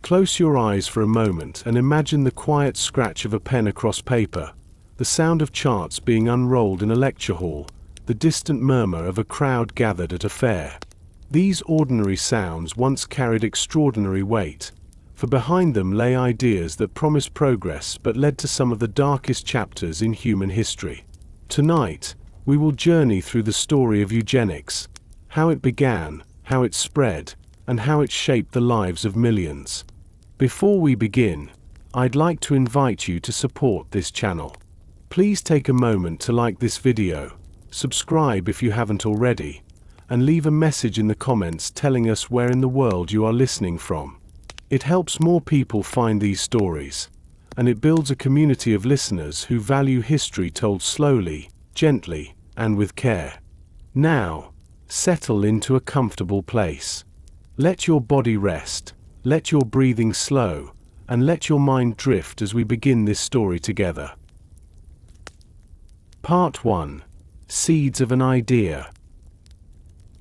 Close your eyes for a moment and imagine the quiet scratch of a pen across paper, the sound of charts being unrolled in a lecture hall, the distant murmur of a crowd gathered at a fair. These ordinary sounds once carried extraordinary weight, for behind them lay ideas that promised progress but led to some of the darkest chapters in human history. Tonight, we will journey through the story of eugenics, how it began, how it spread, and how it shaped the lives of millions. Before we begin, I'd like to invite you to support this channel. Please take a moment to like this video, subscribe if you haven't already, and leave a message in the comments telling us where in the world you are listening from. It helps more people find these stories, and it builds a community of listeners who value history told slowly, gently, and with care. Now, settle into a comfortable place. Let your body rest, let your breathing slow, and let your mind drift as we begin this story together. Part 1. Seeds of an Idea.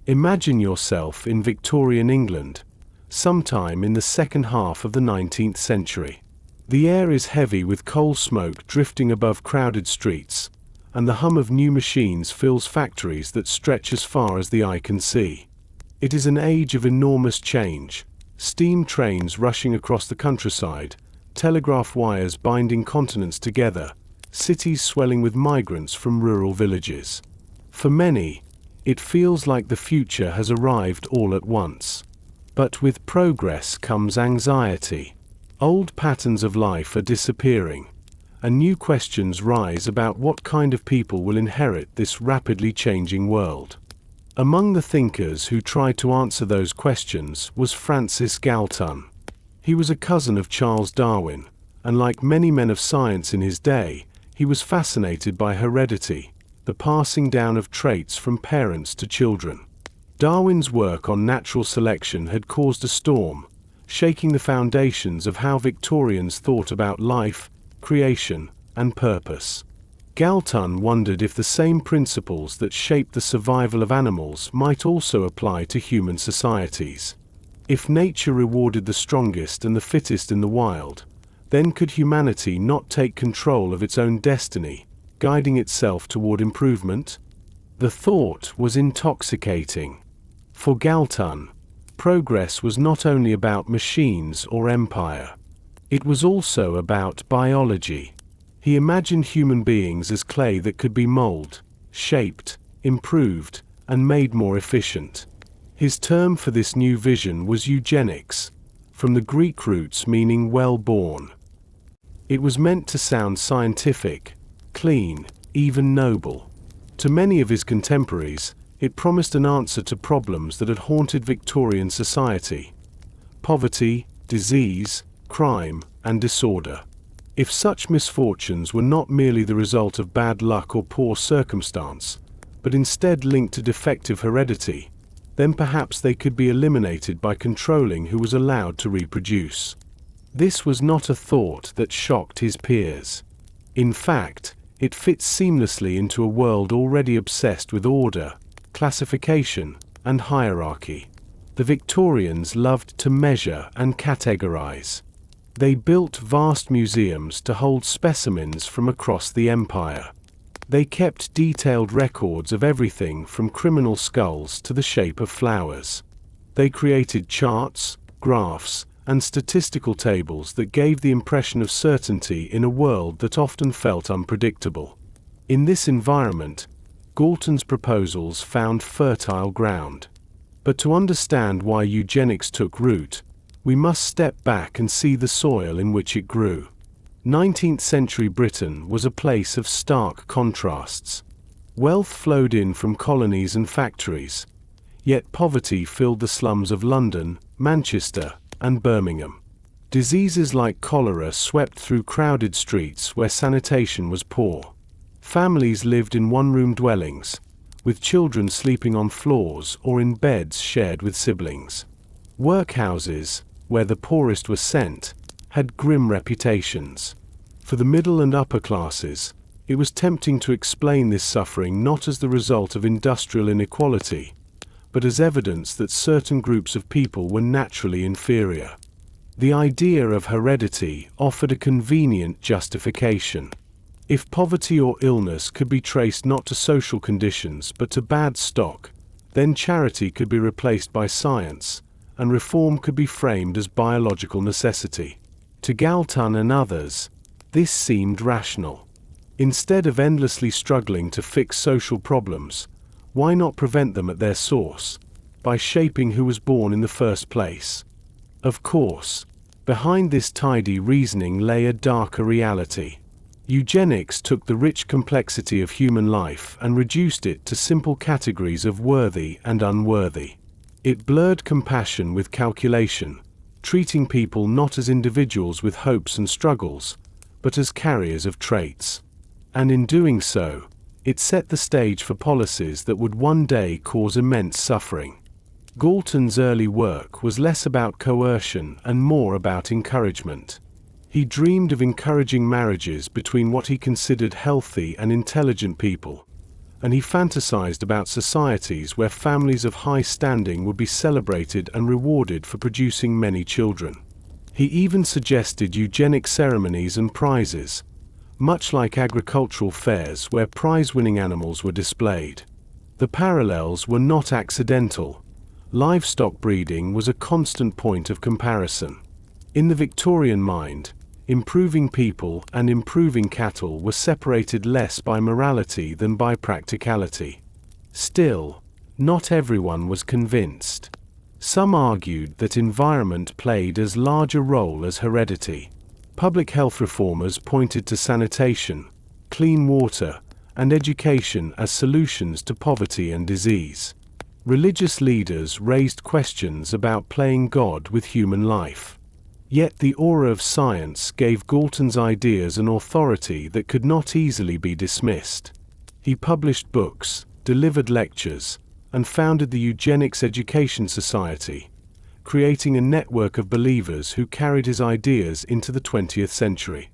Imagine yourself in Victorian England, sometime in the second half of the 19th century. The air is heavy with coal smoke drifting above crowded streets, and the hum of new machines fills factories that stretch as far as the eye can see. It is an age of enormous change, steam trains rushing across the countryside, telegraph wires binding continents together, cities swelling with migrants from rural villages. For many, it feels like the future has arrived all at once. But with progress comes anxiety. Old patterns of life are disappearing, and new questions rise about what kind of people will inherit this rapidly changing world. Among the thinkers who tried to answer those questions was Francis Galton. He was a cousin of Charles Darwin, and like many men of science in his day, he was fascinated by heredity, the passing down of traits from parents to children. Darwin's work on natural selection had caused a storm, shaking the foundations of how Victorians thought about life, creation, and purpose. Galton wondered if the same principles that shaped the survival of animals might also apply to human societies. If nature rewarded the strongest and the fittest in the wild, then could humanity not take control of its own destiny, guiding itself toward improvement? The thought was intoxicating. For Galton, progress was not only about machines or empire. It was also about biology. He imagined human beings as clay that could be molded, shaped, improved, and made more efficient. His term for this new vision was eugenics, from the Greek roots meaning well-born. It was meant to sound scientific, clean, even noble. To many of his contemporaries, it promised an answer to problems that had haunted Victorian society: poverty, disease, crime, and disorder. If such misfortunes were not merely the result of bad luck or poor circumstance, but instead linked to defective heredity, then perhaps they could be eliminated by controlling who was allowed to reproduce. This was not a thought that shocked his peers. In fact, it fits seamlessly into a world already obsessed with order, classification, and hierarchy. The Victorians loved to measure and categorize. They built vast museums to hold specimens from across the empire. They kept detailed records of everything from criminal skulls to the shape of flowers. They created charts, graphs, and statistical tables that gave the impression of certainty in a world that often felt unpredictable. In this environment, Galton's proposals found fertile ground. But to understand why eugenics took root, we must step back and see the soil in which it grew. 19th century Britain was a place of stark contrasts. Wealth flowed in from colonies and factories, yet poverty filled the slums of London, Manchester, and Birmingham. Diseases like cholera swept through crowded streets where sanitation was poor. Families lived in one-room dwellings, with children sleeping on floors or in beds shared with siblings. Workhouses, where the poorest were sent, had grim reputations. For the middle and upper classes, it was tempting to explain this suffering not as the result of industrial inequality, but as evidence that certain groups of people were naturally inferior. The idea of heredity offered a convenient justification. If poverty or illness could be traced not to social conditions but to bad stock, then charity could be replaced by science, and reform could be framed as biological necessity. To Galton and others, this seemed rational. Instead of endlessly struggling to fix social problems, why not prevent them at their source, by shaping who was born in the first place? Of course, behind this tidy reasoning lay a darker reality. Eugenics took the rich complexity of human life and reduced it to simple categories of worthy and unworthy. It blurred compassion with calculation, treating people not as individuals with hopes and struggles, but as carriers of traits. And in doing so, it set the stage for policies that would one day cause immense suffering. Galton's early work was less about coercion and more about encouragement. He dreamed of encouraging marriages between what he considered healthy and intelligent people, and he fantasized about societies where families of high standing would be celebrated and rewarded for producing many children. He even suggested eugenic ceremonies and prizes, much like agricultural fairs where prize-winning animals were displayed. The parallels were not accidental. Livestock breeding was a constant point of comparison. In the Victorian mind, improving people and improving cattle were separated less by morality than by practicality. Still, not everyone was convinced. Some argued that environment played as large a role as heredity. Public health reformers pointed to sanitation, clean water, and education as solutions to poverty and disease. Religious leaders raised questions about playing God with human life. Yet the aura of science gave Galton's ideas an authority that could not easily be dismissed. He published books, delivered lectures, and founded the Eugenics Education Society, creating a network of believers who carried his ideas into the 20th century.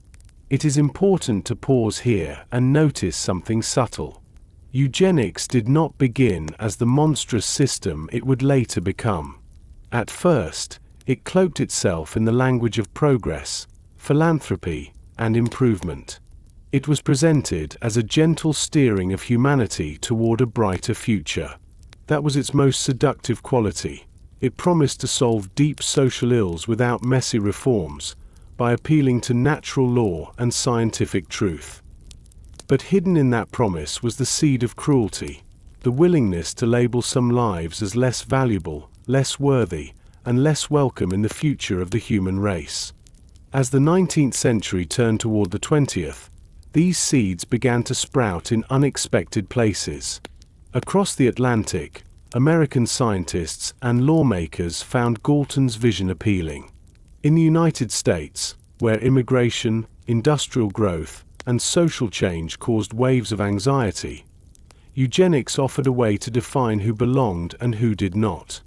It is important to pause here and notice something subtle. Eugenics did not begin as the monstrous system it would later become. At first, it cloaked itself in the language of progress, philanthropy, and improvement. It was presented as a gentle steering of humanity toward a brighter future. That was its most seductive quality. It promised to solve deep social ills without messy reforms, by appealing to natural law and scientific truth. But hidden in that promise was the seed of cruelty, the willingness to label some lives as less valuable, less worthy, and less welcome in the future of the human race. As the 19th century turned toward the 20th, these seeds began to sprout in unexpected places. Across the Atlantic, American scientists and lawmakers found Galton's vision appealing. In the United States, where immigration, industrial growth, and social change caused waves of anxiety, eugenics offered a way to define who belonged and who did not.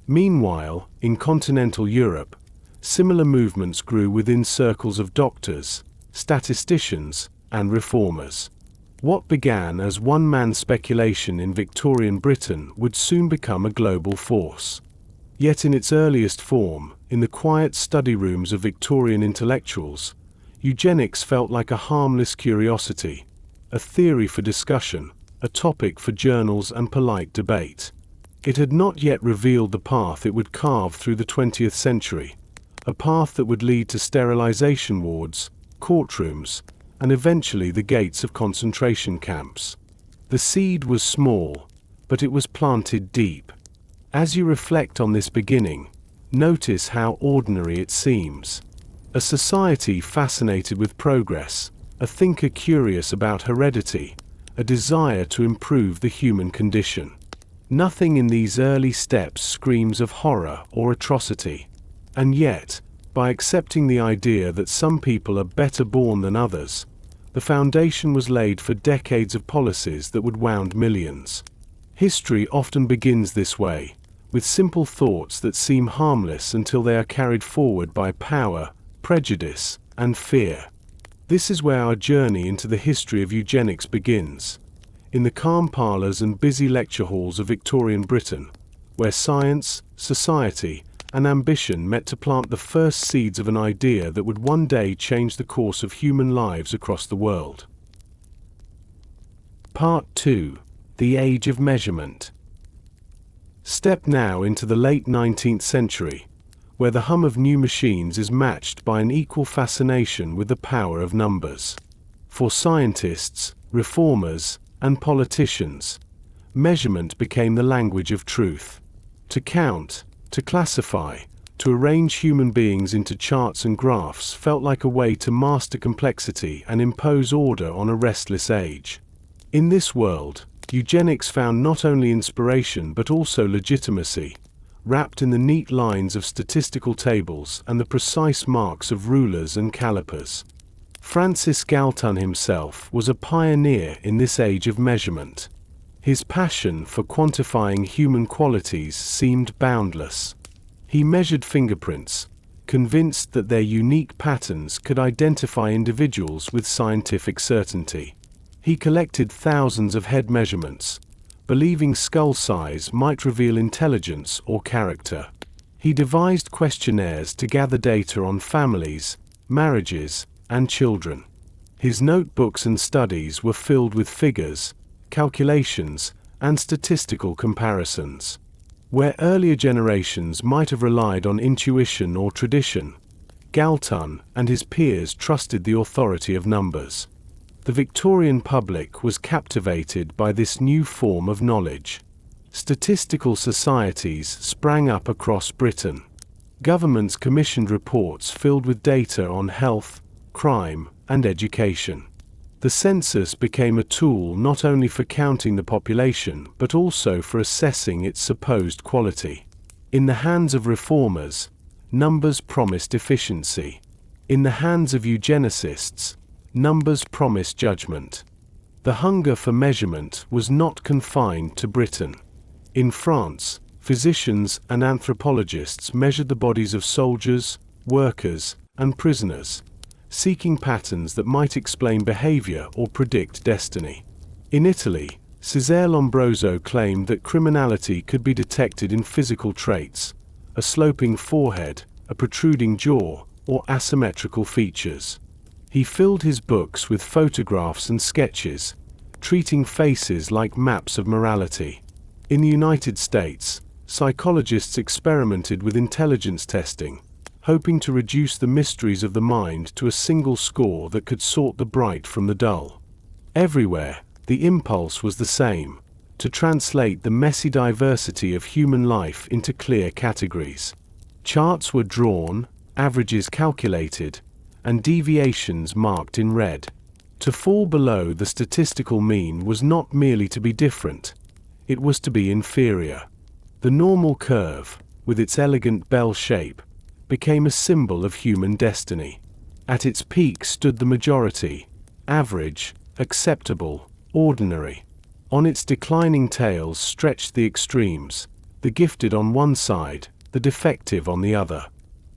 Meanwhile, in continental Europe, similar movements grew within circles of doctors, statisticians, and reformers. What began as one-man speculation in Victorian Britain would soon become a global force. Yet in its earliest form, in the quiet study rooms of Victorian intellectuals, eugenics felt like a harmless curiosity, a theory for discussion, a topic for journals and polite debate. It had not yet revealed the path it would carve through the 20th century, a path that would lead to sterilization wards, courtrooms, and eventually the gates of concentration camps. The seed was small, but it was planted deep. As you reflect on this beginning, notice how ordinary it seems. A society fascinated with progress, a thinker curious about heredity, a desire to improve the human condition. Nothing in these early steps screams of horror or atrocity. And yet, by accepting the idea that some people are better born than others, the foundation was laid for decades of policies that would wound millions. History often begins this way, with simple thoughts that seem harmless until they are carried forward by power, prejudice, and fear. This is where our journey into the history of eugenics begins. In the calm parlours and busy lecture halls of Victorian Britain, where science, society, and ambition met to plant the first seeds of an idea that would one day change the course of human lives across the world. Part 2. The Age of Measurement. Step now into the late 19th century, where the hum of new machines is matched by an equal fascination with the power of numbers. For scientists, reformers, and politicians, measurement became the language of truth. To count, to classify, to arrange human beings into charts and graphs felt like a way to master complexity and impose order on a restless age. In this world, eugenics found not only inspiration but also legitimacy, wrapped in the neat lines of statistical tables and the precise marks of rulers and calipers. Francis Galton himself was a pioneer in this age of measurement. His passion for quantifying human qualities seemed boundless. He measured fingerprints, convinced that their unique patterns could identify individuals with scientific certainty. He collected thousands of head measurements, believing skull size might reveal intelligence or character. He devised questionnaires to gather data on families, marriages, and children. His notebooks and studies were filled with figures, calculations, and statistical comparisons. Where earlier generations might have relied on intuition or tradition, Galton and his peers trusted the authority of numbers. The Victorian public was captivated by this new form of knowledge. Statistical societies sprang up across Britain. Governments commissioned reports filled with data on health, crime, and education. The census became a tool not only for counting the population but also for assessing its supposed quality. In the hands of reformers, numbers promised efficiency. In the hands of eugenicists, numbers promised judgment. The hunger for measurement was not confined to Britain. In France, physicians and anthropologists measured the bodies of soldiers, workers, and prisoners, seeking patterns that might explain behavior or predict destiny. In Italy, Cesare Lombroso claimed that criminality could be detected in physical traits, a sloping forehead, a protruding jaw, or asymmetrical features. He filled his books with photographs and sketches, treating faces like maps of morality. In the United States, psychologists experimented with intelligence testing, hoping to reduce the mysteries of the mind to a single score that could sort the bright from the dull. Everywhere, the impulse was the same: to translate the messy diversity of human life into clear categories. Charts were drawn, averages calculated, and deviations marked in red. To fall below the statistical mean was not merely to be different, it was to be inferior. The normal curve, with its elegant bell shape, became a symbol of human destiny. At its peak stood the majority: average, acceptable, ordinary. On its declining tails stretched the extremes: the gifted on one side, the defective on the other.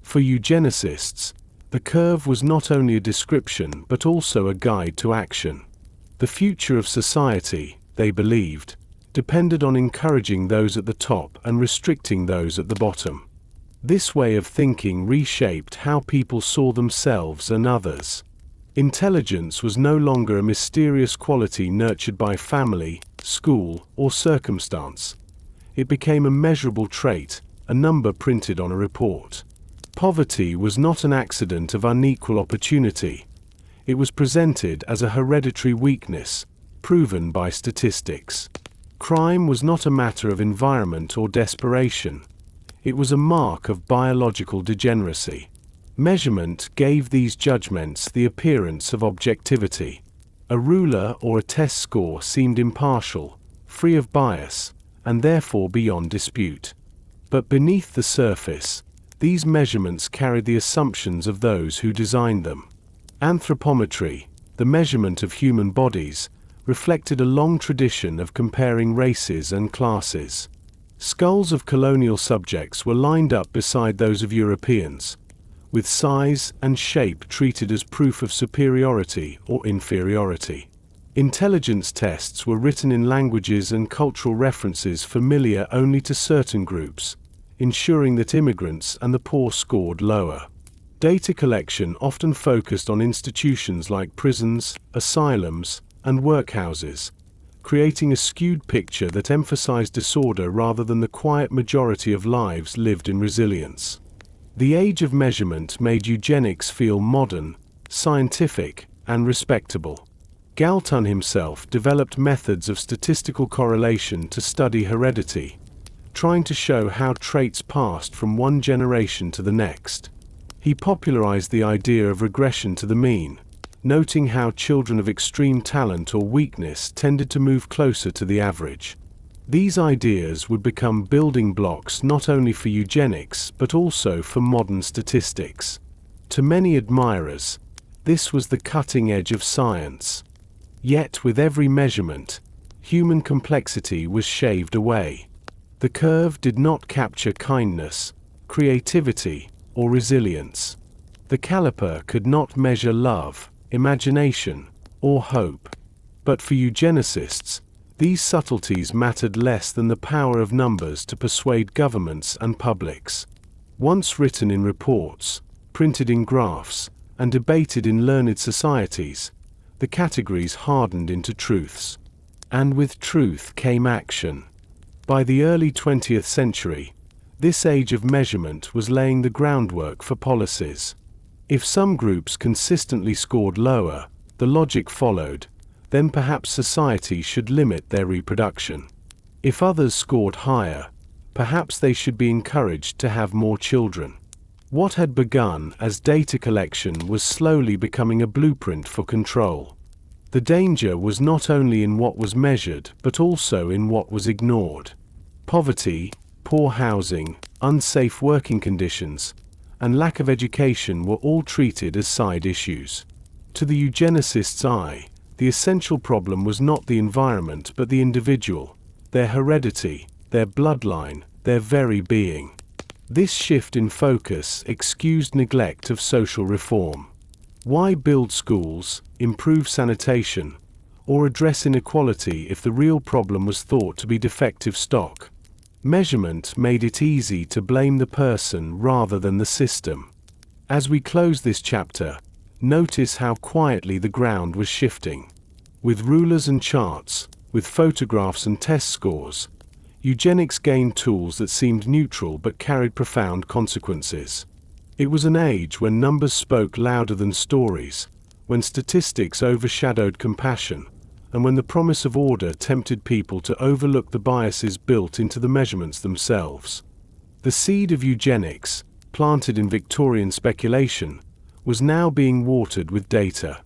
For eugenicists, the curve was not only a description but also a guide to action. The future of society, they believed, depended on encouraging those at the top and restricting those at the bottom. This way of thinking reshaped how people saw themselves and others. Intelligence was no longer a mysterious quality nurtured by family, school, or circumstance. It became a measurable trait, a number printed on a report. Poverty was not an accident of unequal opportunity. It was presented as a hereditary weakness, proven by statistics. Crime was not a matter of environment or desperation. It was a mark of biological degeneracy. Measurement gave these judgments the appearance of objectivity. A ruler or a test score seemed impartial, free of bias, and therefore beyond dispute. But beneath the surface, these measurements carried the assumptions of those who designed them. Anthropometry, the measurement of human bodies, reflected a long tradition of comparing races and classes. Skulls of colonial subjects were lined up beside those of Europeans, with size and shape treated as proof of superiority or inferiority. Intelligence tests were written in languages and cultural references familiar only to certain groups, ensuring that immigrants and the poor scored lower. Data collection often focused on institutions like prisons, asylums, and workhouses, creating a skewed picture that emphasized disorder rather than the quiet majority of lives lived in resilience. The age of measurement made eugenics feel modern, scientific, and respectable. Galton himself developed methods of statistical correlation to study heredity, trying to show how traits passed from one generation to the next. He popularized the idea of regression to the mean, noting how children of extreme talent or weakness tended to move closer to the average. These ideas would become building blocks not only for eugenics but also for modern statistics. To many admirers, this was the cutting edge of science. Yet with every measurement, human complexity was shaved away. The curve did not capture kindness, creativity, or resilience. The caliper could not measure love, imagination, or hope. But for eugenicists, these subtleties mattered less than the power of numbers to persuade governments and publics. Once written in reports, printed in graphs, and debated in learned societies, the categories hardened into truths. And with truth came action. By the early 20th century, this age of measurement was laying the groundwork for policies. If some groups consistently scored lower, the logic followed, then perhaps society should limit their reproduction. If others scored higher, perhaps they should be encouraged to have more children. What had begun as data collection was slowly becoming a blueprint for control. The danger was not only in what was measured but also in what was ignored. Poverty, poor housing, unsafe working conditions, and lack of education were all treated as side issues. To the eugenicist's eye, the essential problem was not the environment but the individual, their heredity, their bloodline, their very being. This shift in focus excused neglect of social reform. Why build schools, improve sanitation, or address inequality if the real problem was thought to be defective stock? Measurement made it easy to blame the person rather than the system. As we close this chapter, notice how quietly the ground was shifting. With rulers and charts, with photographs and test scores, eugenics gained tools that seemed neutral but carried profound consequences. It was an age when numbers spoke louder than stories, when statistics overshadowed compassion, and when the promise of order tempted people to overlook the biases built into the measurements themselves. The seed of eugenics, planted in Victorian speculation, was now being watered with data.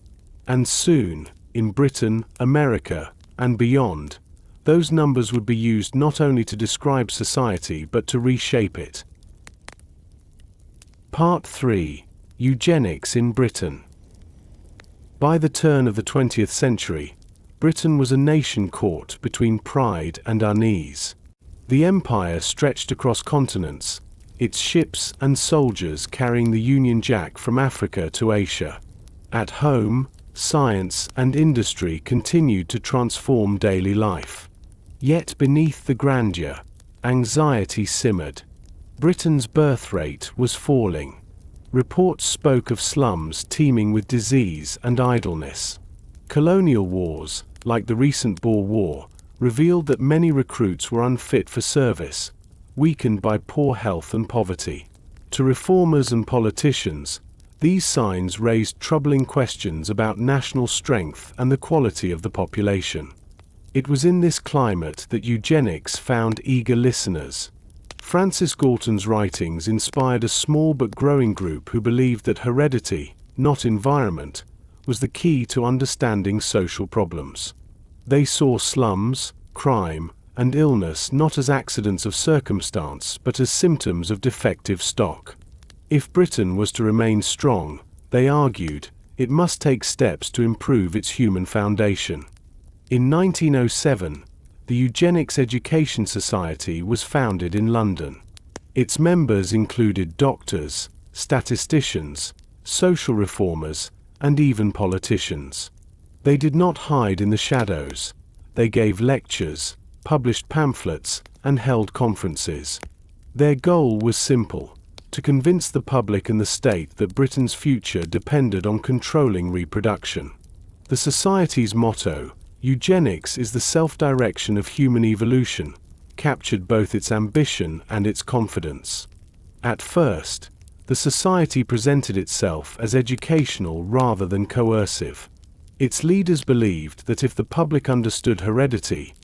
And soon, in Britain, America, and beyond, those numbers would be used not only to describe society but to reshape it. Part 3. Eugenics in Britain. By the turn of the 20th century, Britain was a nation caught between pride and unease. The empire stretched across continents, its ships and soldiers carrying the Union Jack from Africa to Asia. At home, science and industry continued to transform daily life. Yet beneath the grandeur, anxiety simmered. Britain's birth rate was falling. Reports spoke of slums teeming with disease and idleness. Colonial wars, like the recent Boer War, revealed that many recruits were unfit for service, weakened by poor health and poverty. To reformers and politicians, these signs raised troubling questions about national strength and the quality of the population. It was in this climate that eugenics found eager listeners. Francis Galton's writings inspired a small but growing group who believed that heredity, not environment, was the key to understanding social problems. They saw slums, crime, and illness not as accidents of circumstance but as symptoms of defective stock. If Britain was to remain strong, they argued, it must take steps to improve its human foundation. In 1907, the Eugenics Education Society was founded in London. Its members included doctors, statisticians, social reformers, and even politicians. They did not hide in the shadows. They gave lectures, published pamphlets, and held conferences. Their goal was simple: to convince the public and the state that Britain's future depended on controlling reproduction. The Society's motto, "Eugenics is the self-direction of human evolution," captured both its ambition and its confidence. At first, the Society presented itself as educational rather than coercive. Its leaders believed that if the public understood heredity,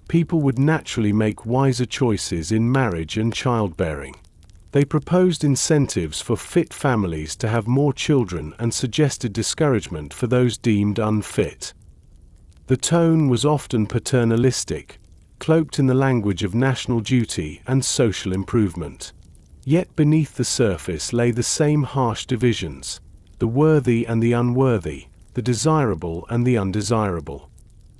people would naturally make wiser choices in marriage and childbearing. They proposed incentives for fit families to have more children and suggested discouragement for those deemed unfit. The tone was often paternalistic, cloaked in the language of national duty and social improvement. Yet beneath the surface lay the same harsh divisions: the worthy and the unworthy, the desirable and the undesirable.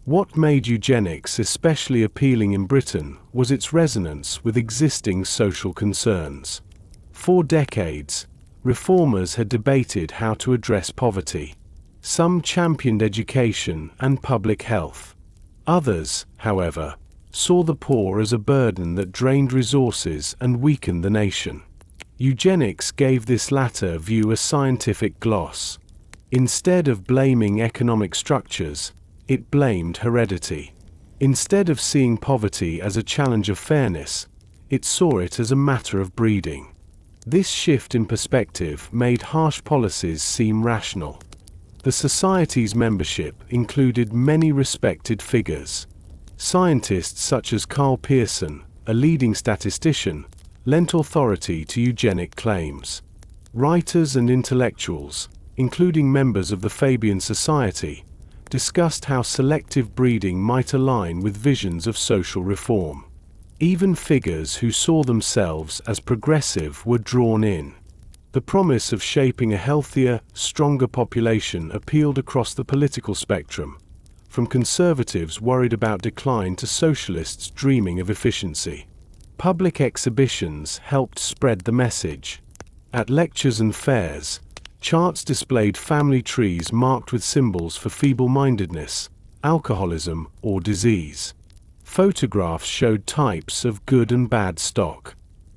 What made eugenics especially appealing in Britain was its resonance with existing social concerns. For decades, reformers had debated how to address poverty. Some championed education and public health. Others, however, saw the poor as a burden that drained resources and weakened the nation. Eugenics gave this latter view a scientific gloss. Instead of blaming economic structures, it blamed heredity. Instead of seeing poverty as a challenge of fairness, it saw it as a matter of breeding. This shift in perspective made harsh policies seem rational. The Society's membership included many respected figures. Scientists such as Carl Pearson, a leading statistician, lent authority to eugenic claims. Writers and intellectuals, including members of the Fabian Society, discussed how selective breeding might align with visions of social reform. Even figures who saw themselves as progressive were drawn in. The promise of shaping a healthier, stronger population appealed across the political spectrum, from conservatives worried about decline to socialists dreaming of efficiency. Public exhibitions helped spread the message. At lectures and fairs, charts displayed family trees marked with symbols for feeble-mindedness, alcoholism, or disease. Photographs showed types of good and bad stock.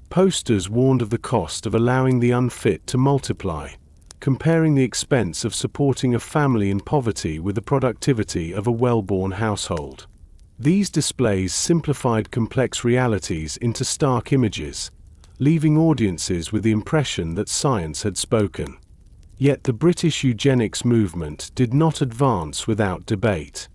Posters warned of the cost of allowing the unfit to multiply, comparing the expense of supporting a family in poverty with the productivity of a well-born household. These displays simplified complex realities into stark images, leaving audiences with the impression that science had spoken. Yet the British eugenics movement did not advance without debate.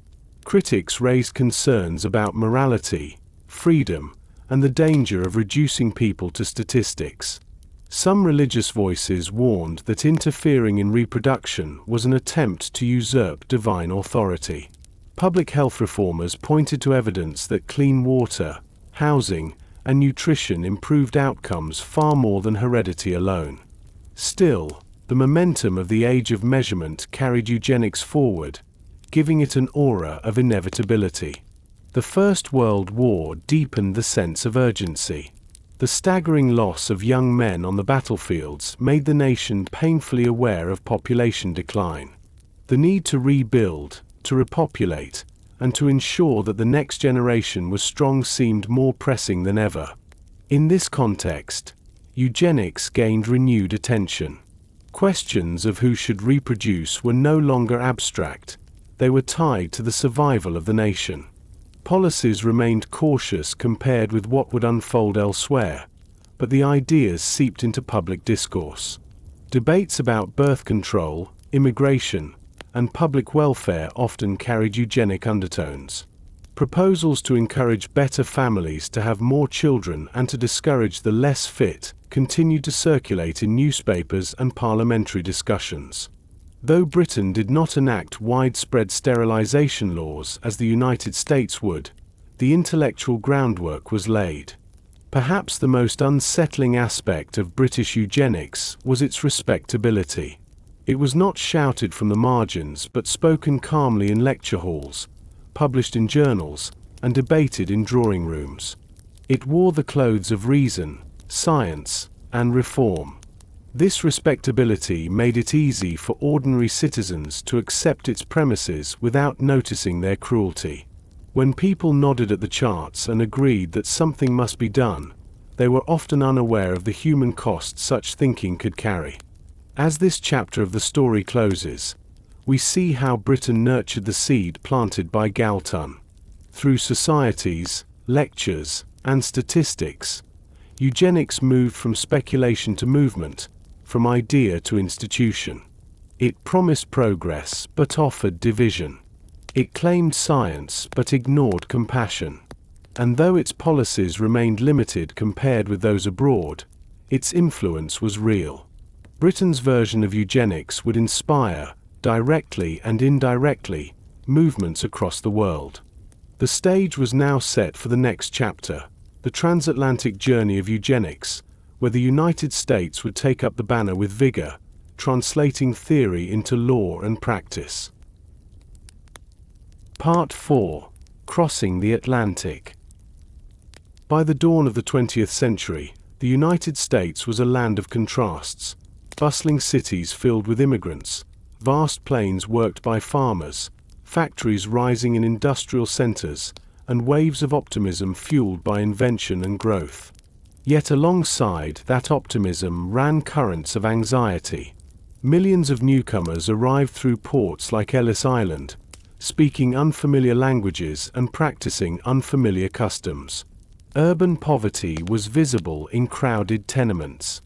Critics raised concerns about morality, freedom, and the danger of reducing people to statistics. Some religious voices warned that interfering in reproduction was an attempt to usurp divine authority. Public health reformers pointed to evidence that clean water, housing, and nutrition improved outcomes far more than heredity alone. Still, the momentum of the age of measurement carried eugenics forward, giving it an aura of inevitability. The First World War deepened the sense of urgency. The staggering loss of young men on the battlefields made the nation painfully aware of population decline. The need to rebuild, to repopulate, and to ensure that the next generation was strong seemed more pressing than ever. In this context, eugenics gained renewed attention. Questions of who should reproduce were no longer abstract. They were tied to the survival of the nation. Policies remained cautious compared with what would unfold elsewhere, but the ideas seeped into public discourse. Debates about birth control, immigration, and public welfare often carried eugenic undertones. Proposals to encourage better families to have more children and to discourage the less fit continued to circulate in newspapers and parliamentary discussions. Though Britain did not enact widespread sterilization laws as the United States would, the intellectual groundwork was laid. Perhaps the most unsettling aspect of British eugenics was its respectability. It was not shouted from the margins but spoken calmly in lecture halls, published in journals, and debated in drawing rooms. It wore the clothes of reason, science, and reform. This respectability made it easy for ordinary citizens to accept its premises without noticing their cruelty. When people nodded at the charts and agreed that something must be done, they were often unaware of the human cost such thinking could carry. As this chapter of the story closes, we see how Britain nurtured the seed planted by Galton. Through societies, lectures, and statistics, eugenics moved from speculation to movement, from idea to institution. It promised progress but offered division. It claimed science but ignored compassion. And though its policies remained limited compared with those abroad, its influence was real. Britain's version of eugenics would inspire, directly and indirectly, movements across the world. The stage was now set for the next chapter, the transatlantic journey of eugenics, where the United States would take up the banner with vigor, translating theory into law and practice. Part 4. Crossing the Atlantic. By the dawn of the 20th century, the United States was a land of contrasts. Bustling cities filled with immigrants, vast plains worked by farmers, factories rising in industrial centers, and waves of optimism fueled by invention and growth. Yet alongside that optimism ran currents of anxiety. Millions of newcomers arrived through ports like Ellis Island, speaking unfamiliar languages and practicing unfamiliar customs. Urban poverty was visible in crowded tenements.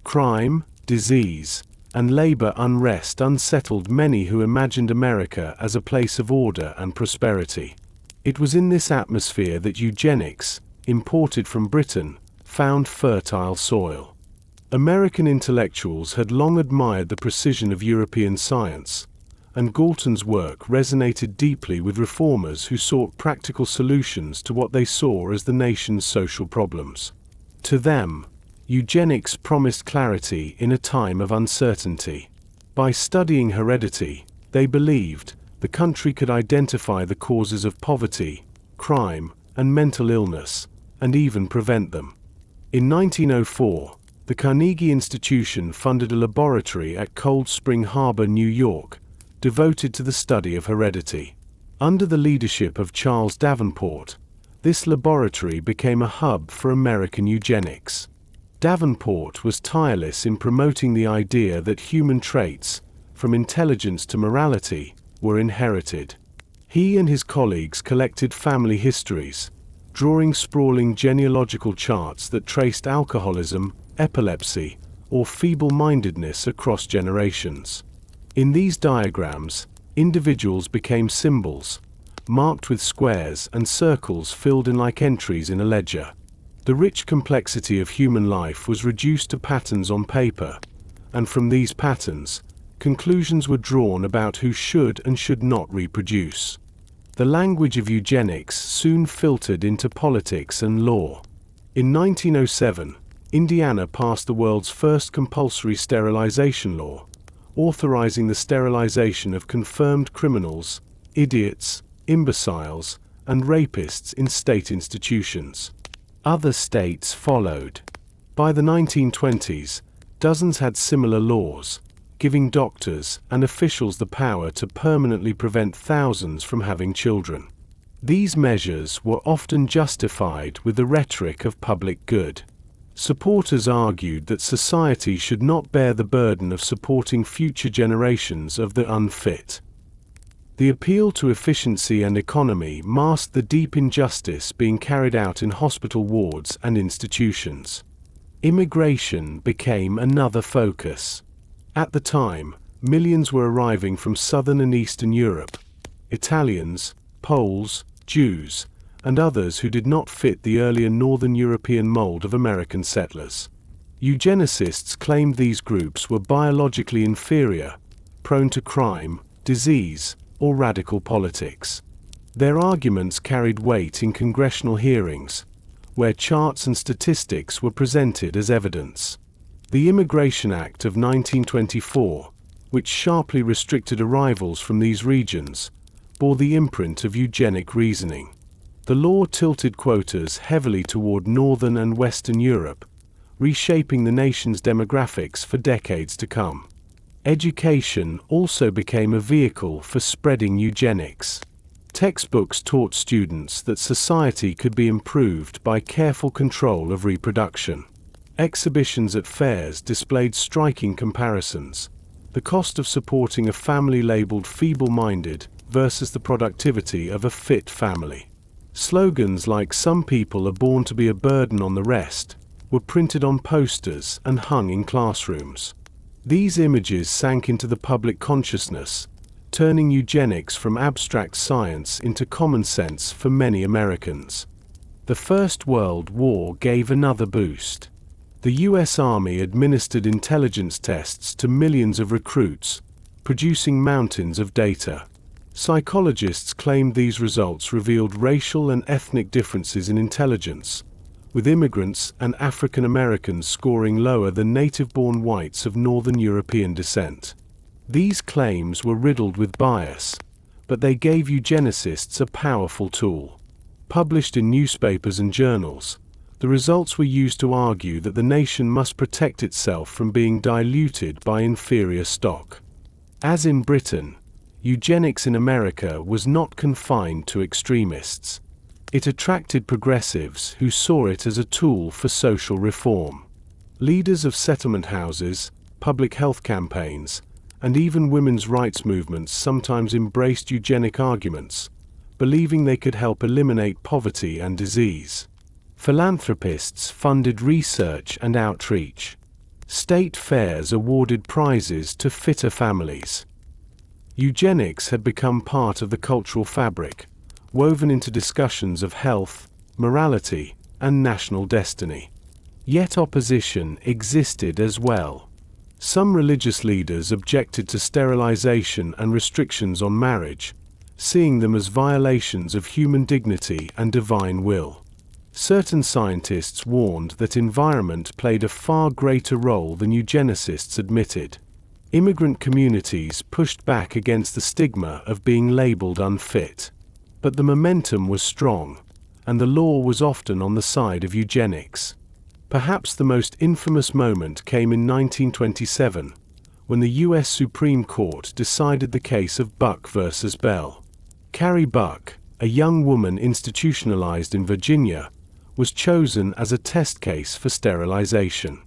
Crime, disease, and labor unrest unsettled many who imagined America as a place of order and prosperity. It was in this atmosphere that eugenics, imported from Britain, found fertile soil. American intellectuals had long admired the precision of European science, and Galton's work resonated deeply with reformers who sought practical solutions to what they saw as the nation's social problems. To them, eugenics promised clarity in a time of uncertainty. By studying heredity, they believed, the country could identify the causes of poverty, crime, and mental illness, and even prevent them. In 1904, the Carnegie Institution funded a laboratory at Cold Spring Harbor, New York, devoted to the study of heredity. Under the leadership of Charles Davenport, this laboratory became a hub for American eugenics. Davenport was tireless in promoting the idea that human traits, from intelligence to morality, were inherited. He and his colleagues collected family histories, drawing sprawling genealogical charts that traced alcoholism, epilepsy, or feeble-mindedness across generations. In these diagrams, individuals became symbols, marked with squares and circles filled in like entries in a ledger. The rich complexity of human life was reduced to patterns on paper, and from these patterns, conclusions were drawn about who should and should not reproduce. The language of eugenics soon filtered into politics and law. In 1907, Indiana passed the world's first compulsory sterilization law, authorizing the sterilization of confirmed criminals, idiots, imbeciles, and rapists in state institutions. Other states followed. By the 1920s, dozens had similar laws, giving doctors and officials the power to permanently prevent thousands from having children. These measures were often justified with the rhetoric of public good. Supporters argued that society should not bear the burden of supporting future generations of the unfit. The appeal to efficiency and economy masked the deep injustice being carried out in hospital wards and institutions. Immigration became another focus. At the time, millions were arriving from southern and eastern Europe. Italians, Poles, Jews, and others who did not fit the earlier Northern European mold of American settlers. Eugenicists claimed these groups were biologically inferior, prone to crime, disease, or radical politics. Their arguments carried weight in congressional hearings, where charts and statistics were presented as evidence. The Immigration Act of 1924, which sharply restricted arrivals from these regions, bore the imprint of eugenic reasoning. The law tilted quotas heavily toward Northern and Western Europe, reshaping the nation's demographics for decades to come. Education also became a vehicle for spreading eugenics. Textbooks taught students that society could be improved by careful control of reproduction. Exhibitions at fairs displayed striking comparisons: the cost of supporting a family labeled feeble-minded versus the productivity of a fit family. Slogans like "Some people are born to be a burden on the rest" were printed on posters and hung in classrooms. These images sank into the public consciousness, turning eugenics from abstract science into common sense for many Americans. The First World War gave another boost. The U.S. Army administered intelligence tests to millions of recruits, producing mountains of data. Psychologists claimed these results revealed racial and ethnic differences in intelligence, with immigrants and African Americans scoring lower than native-born whites of Northern European descent. These claims were riddled with bias, but they gave eugenicists a powerful tool. Published in newspapers and journals, the results were used to argue that the nation must protect itself from being diluted by inferior stock. As in Britain, eugenics in America was not confined to extremists. It attracted progressives who saw it as a tool for social reform. Leaders of settlement houses, public health campaigns, and even women's rights movements sometimes embraced eugenic arguments, believing they could help eliminate poverty and disease. Philanthropists funded research and outreach. State fairs awarded prizes to fitter families. Eugenics had become part of the cultural fabric, woven into discussions of health, morality, and national destiny. Yet opposition existed as well. Some religious leaders objected to sterilization and restrictions on marriage, seeing them as violations of human dignity and divine will. Certain scientists warned that environment played a far greater role than eugenicists admitted. Immigrant communities pushed back against the stigma of being labeled unfit. But the momentum was strong, and the law was often on the side of eugenics. Perhaps the most infamous moment came in 1927, when the U.S. Supreme Court decided the case of Buck versus Bell. Carrie Buck, a young woman institutionalized in Virginia, was chosen as a test case for sterilization.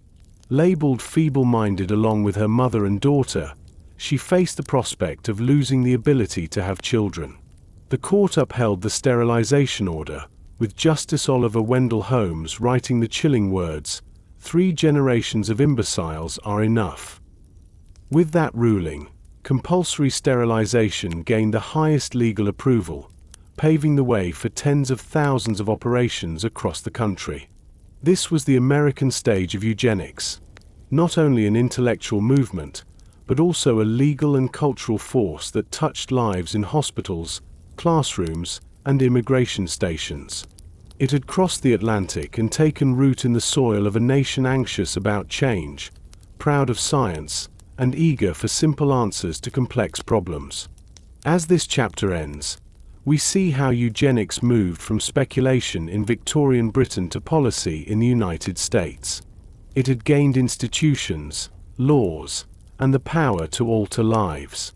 Labeled feeble-minded along with her mother and daughter, she faced the prospect of losing the ability to have children. The court upheld the sterilization order, with Justice Oliver Wendell Holmes writing the chilling words, "3 generations of imbeciles are enough." With that ruling, compulsory sterilization gained the highest legal approval, paving the way for tens of thousands of operations across the country. This was the American stage of eugenics, not only an intellectual movement, but also a legal and cultural force that touched lives in hospitals, classrooms, and immigration stations. It had crossed the Atlantic and taken root in the soil of a nation anxious about change, proud of science, and eager for simple answers to complex problems. As this chapter ends, we see how eugenics moved from speculation in Victorian Britain to policy in the United States. It had gained institutions, laws, and the power to alter lives.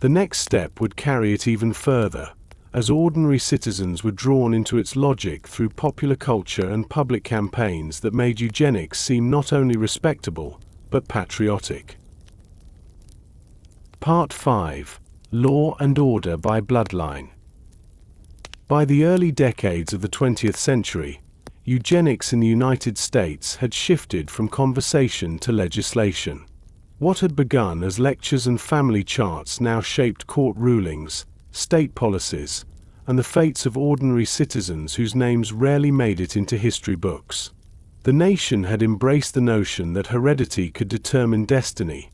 The next step would carry it even further, as ordinary citizens were drawn into its logic through popular culture and public campaigns that made eugenics seem not only respectable, but patriotic. Part 5. Law and Order by Bloodline. By the early decades of the 20th century, eugenics in the United States had shifted from conversation to legislation. What had begun as lectures and family charts now shaped court rulings, state policies, and the fates of ordinary citizens whose names rarely made it into history books. The nation had embraced the notion that heredity could determine destiny,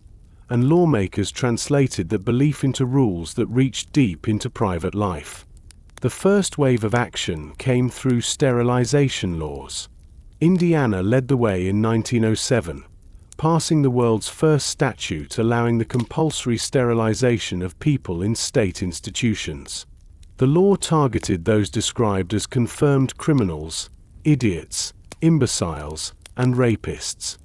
and lawmakers translated that belief into rules that reached deep into private life. The first wave of action came through sterilization laws. Indiana led the way in 1907, passing the world's first statute allowing the compulsory sterilization of people in state institutions. The law targeted those described as confirmed criminals, idiots, imbeciles, and rapists.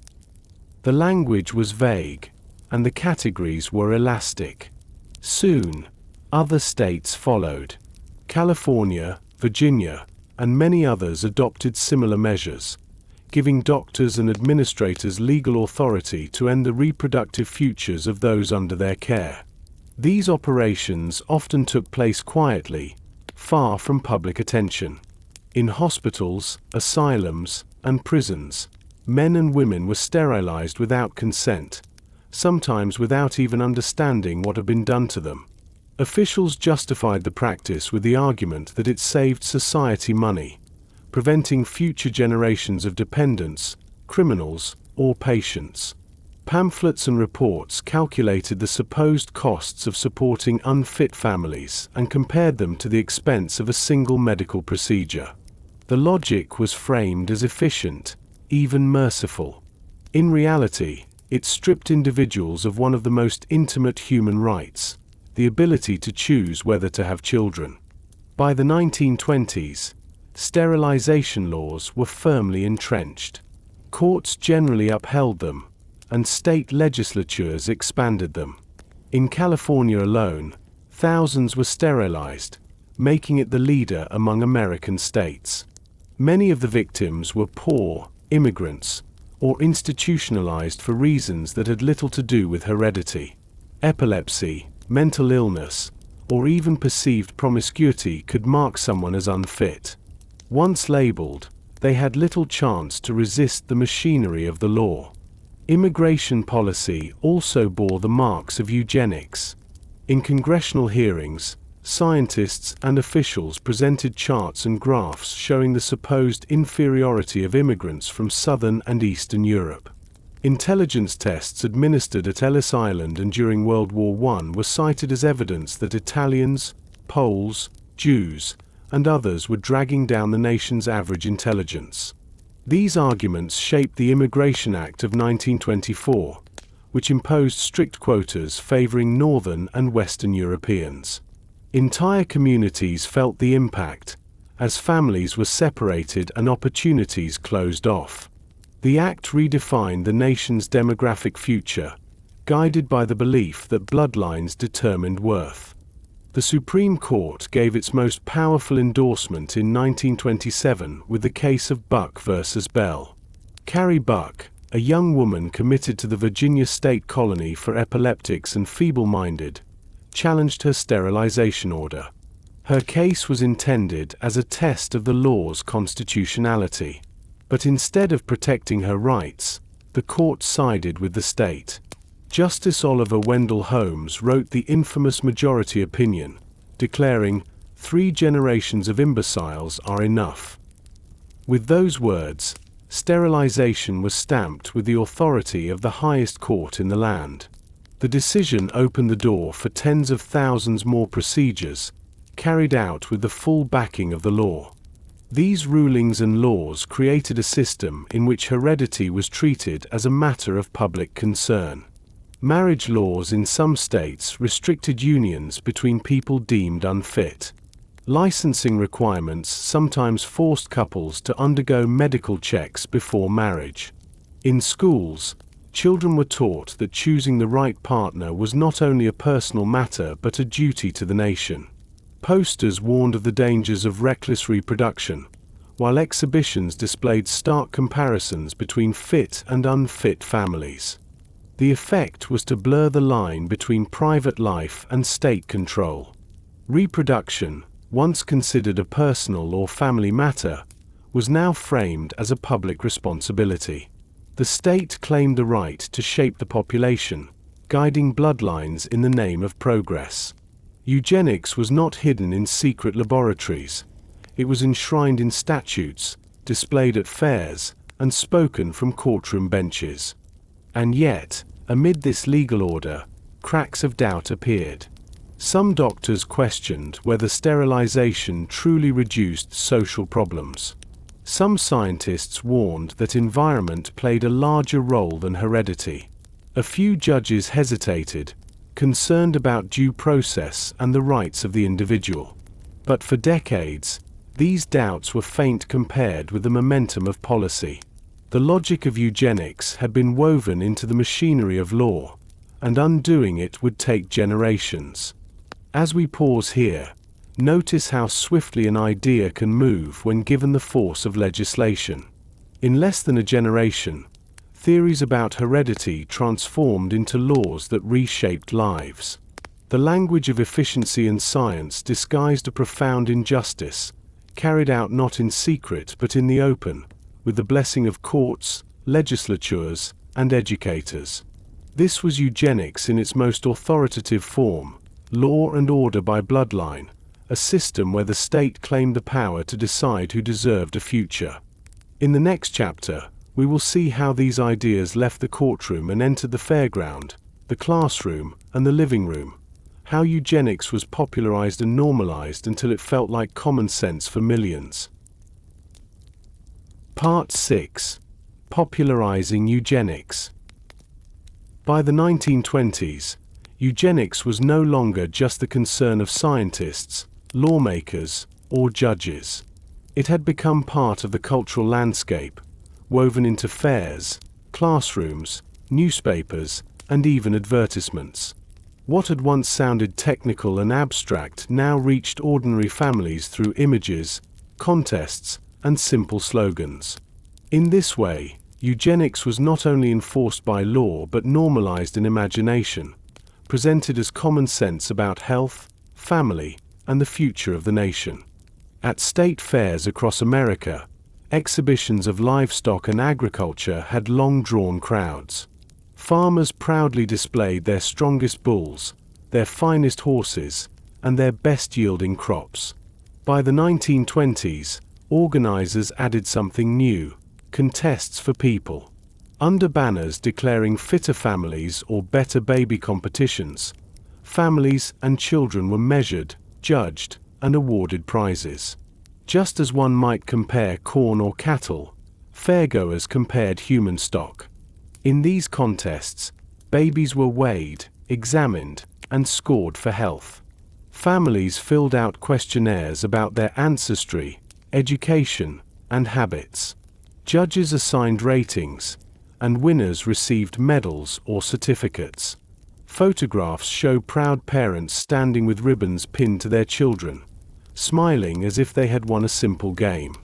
The language was vague, and the categories were elastic. Soon, other states followed. California, Virginia, and many others adopted similar measures, giving doctors and administrators legal authority to end the reproductive futures of those under their care. These operations often took place quietly, far from public attention. In hospitals, asylums, and prisons, men and women were sterilized without consent, sometimes without even understanding what had been done to them. Officials justified the practice with the argument that it saved society money, preventing future generations of dependents, criminals, or patients. Pamphlets and reports calculated the supposed costs of supporting unfit families and compared them to the expense of a single medical procedure. The logic was framed as efficient, even merciful. In reality, it stripped individuals of one of the most intimate human rights, the ability to choose whether to have children. By the 1920s, sterilization laws were firmly entrenched. Courts generally upheld them, and state legislatures expanded them. In California alone, thousands were sterilized, making it the leader among American states. Many of the victims were poor, immigrants, or institutionalized for reasons that had little to do with heredity. Epilepsy, mental illness, or even perceived promiscuity could mark someone as unfit. Once labeled, they had little chance to resist the machinery of the law. Immigration policy also bore the marks of eugenics. In congressional hearings, scientists and officials presented charts and graphs showing the supposed inferiority of immigrants from Southern and Eastern Europe. Intelligence tests administered at Ellis Island and during World War I were cited as evidence that Italians, Poles, Jews, and others were dragging down the nation's average intelligence. These arguments shaped the Immigration Act of 1924, which imposed strict quotas favoring Northern and Western Europeans. Entire communities felt the impact, as families were separated and opportunities closed off. The act redefined the nation's demographic future, guided by the belief that bloodlines determined worth. The Supreme Court gave its most powerful endorsement in 1927 with the case of Buck versus Bell. Carrie Buck, a young woman committed to the Virginia state colony for epileptics and feeble-minded, challenged her sterilization order. Her case was intended as a test of the law's constitutionality. But instead of protecting her rights, the court sided with the state. Justice Oliver Wendell Holmes wrote the infamous majority opinion, declaring, "3 generations of imbeciles are enough." With those words, sterilization was stamped with the authority of the highest court in the land. The decision opened the door for tens of thousands more procedures, carried out with the full backing of the law. These rulings and laws created a system in which heredity was treated as a matter of public concern. Marriage laws in some states restricted unions between people deemed unfit. Licensing requirements sometimes forced couples to undergo medical checks before marriage. In schools, children were taught that choosing the right partner was not only a personal matter but a duty to the nation. Posters warned of the dangers of reckless reproduction, while exhibitions displayed stark comparisons between fit and unfit families. The effect was to blur the line between private life and state control. Reproduction, once considered a personal or family matter, was now framed as a public responsibility. The state claimed the right to shape the population, guiding bloodlines in the name of progress. Eugenics was not hidden in secret laboratories. It was enshrined in statutes, displayed at fairs, and spoken from courtroom benches. And yet, amid this legal order, cracks of doubt appeared. Some doctors questioned whether sterilization truly reduced social problems. Some scientists warned that environment played a larger role than heredity. A few judges hesitated, concerned about due process and the rights of the individual. But for decades, these doubts were faint compared with the momentum of policy. The logic of eugenics had been woven into the machinery of law, and undoing it would take generations. As we pause here, Notice how swiftly an idea can move when given the force of legislation. In less than a generation, theories about heredity transformed into laws that reshaped lives. The language of efficiency and science disguised a profound injustice, carried out not in secret but in the open, with the blessing of courts, legislatures, and educators. This was eugenics in its most authoritative form, law and order by bloodline, a system where the state claimed the power to decide who deserved a future. In the next chapter, we will see how these ideas left the courtroom and entered the fairground, the classroom, and the living room, how eugenics was popularized and normalized until it felt like common sense for millions. Part 6. Popularizing Eugenics. By the 1920s, eugenics was no longer just the concern of scientists, lawmakers, or judges. It had become part of the cultural landscape, woven into fairs, classrooms, newspapers, and even advertisements. What had once sounded technical and abstract now reached ordinary families through images, contests, and simple slogans. In this way, eugenics was not only enforced by law but normalized in imagination, presented as common sense about health, family, and the future of the nation. At state fairs across America, exhibitions of livestock and agriculture had long drawn crowds. Farmers proudly displayed their strongest bulls, their finest horses, and their best-yielding crops. By the 1920s, organizers added something new: contests for people. Under banners declaring fitter families or better baby competitions, families and children were measured, judged, and awarded prizes. Just as one might compare corn or cattle, fairgoers compared human stock. In these contests, babies were weighed, examined, and scored for health. Families filled out questionnaires about their ancestry, education, and habits. Judges assigned ratings, and winners received medals or certificates. Photographs show proud parents standing with ribbons pinned to their children, smiling as if they had won a simple game.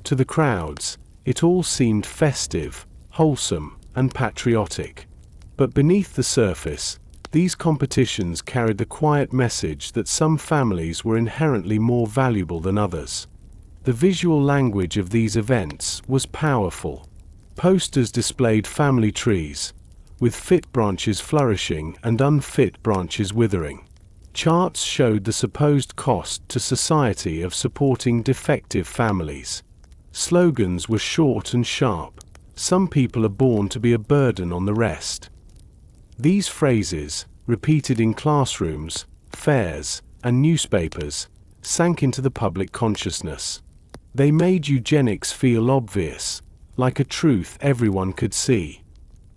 To the crowds, it all seemed festive, wholesome, and patriotic. But beneath the surface, these competitions carried the quiet message that some families were inherently more valuable than others. The visual language of these events was powerful. Posters displayed family trees, with fit branches flourishing and unfit branches withering. Charts showed the supposed cost to society of supporting defective families. Slogans were short and sharp: "Some people are born to be a burden on the rest." These phrases, repeated in classrooms, fairs, and newspapers, sank into the public consciousness. They made eugenics feel obvious, like a truth everyone could see.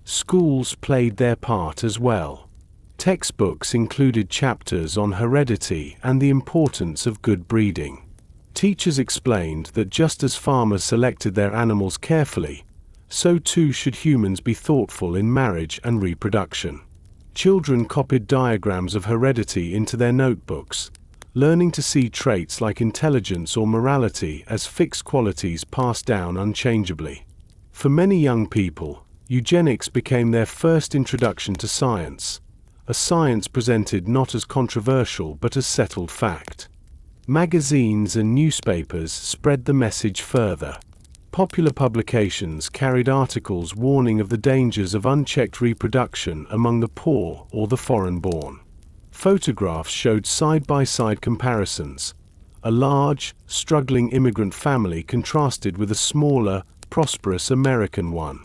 Schools played their part as well. Textbooks included chapters on heredity and the importance of good breeding. Teachers explained that just as farmers selected their animals carefully, so too should humans be thoughtful in marriage and reproduction. Children copied diagrams of heredity into their notebooks, learning to see traits like intelligence or morality as fixed qualities passed down unchangeably. For many young people, eugenics became their first introduction to science, a science presented not as controversial but as settled fact. Magazines and newspapers spread the message further. Popular publications carried articles warning of the dangers of unchecked reproduction among the poor or the foreign-born. Photographs showed side-by-side comparisons: a large, struggling immigrant family contrasted with a smaller, prosperous American one.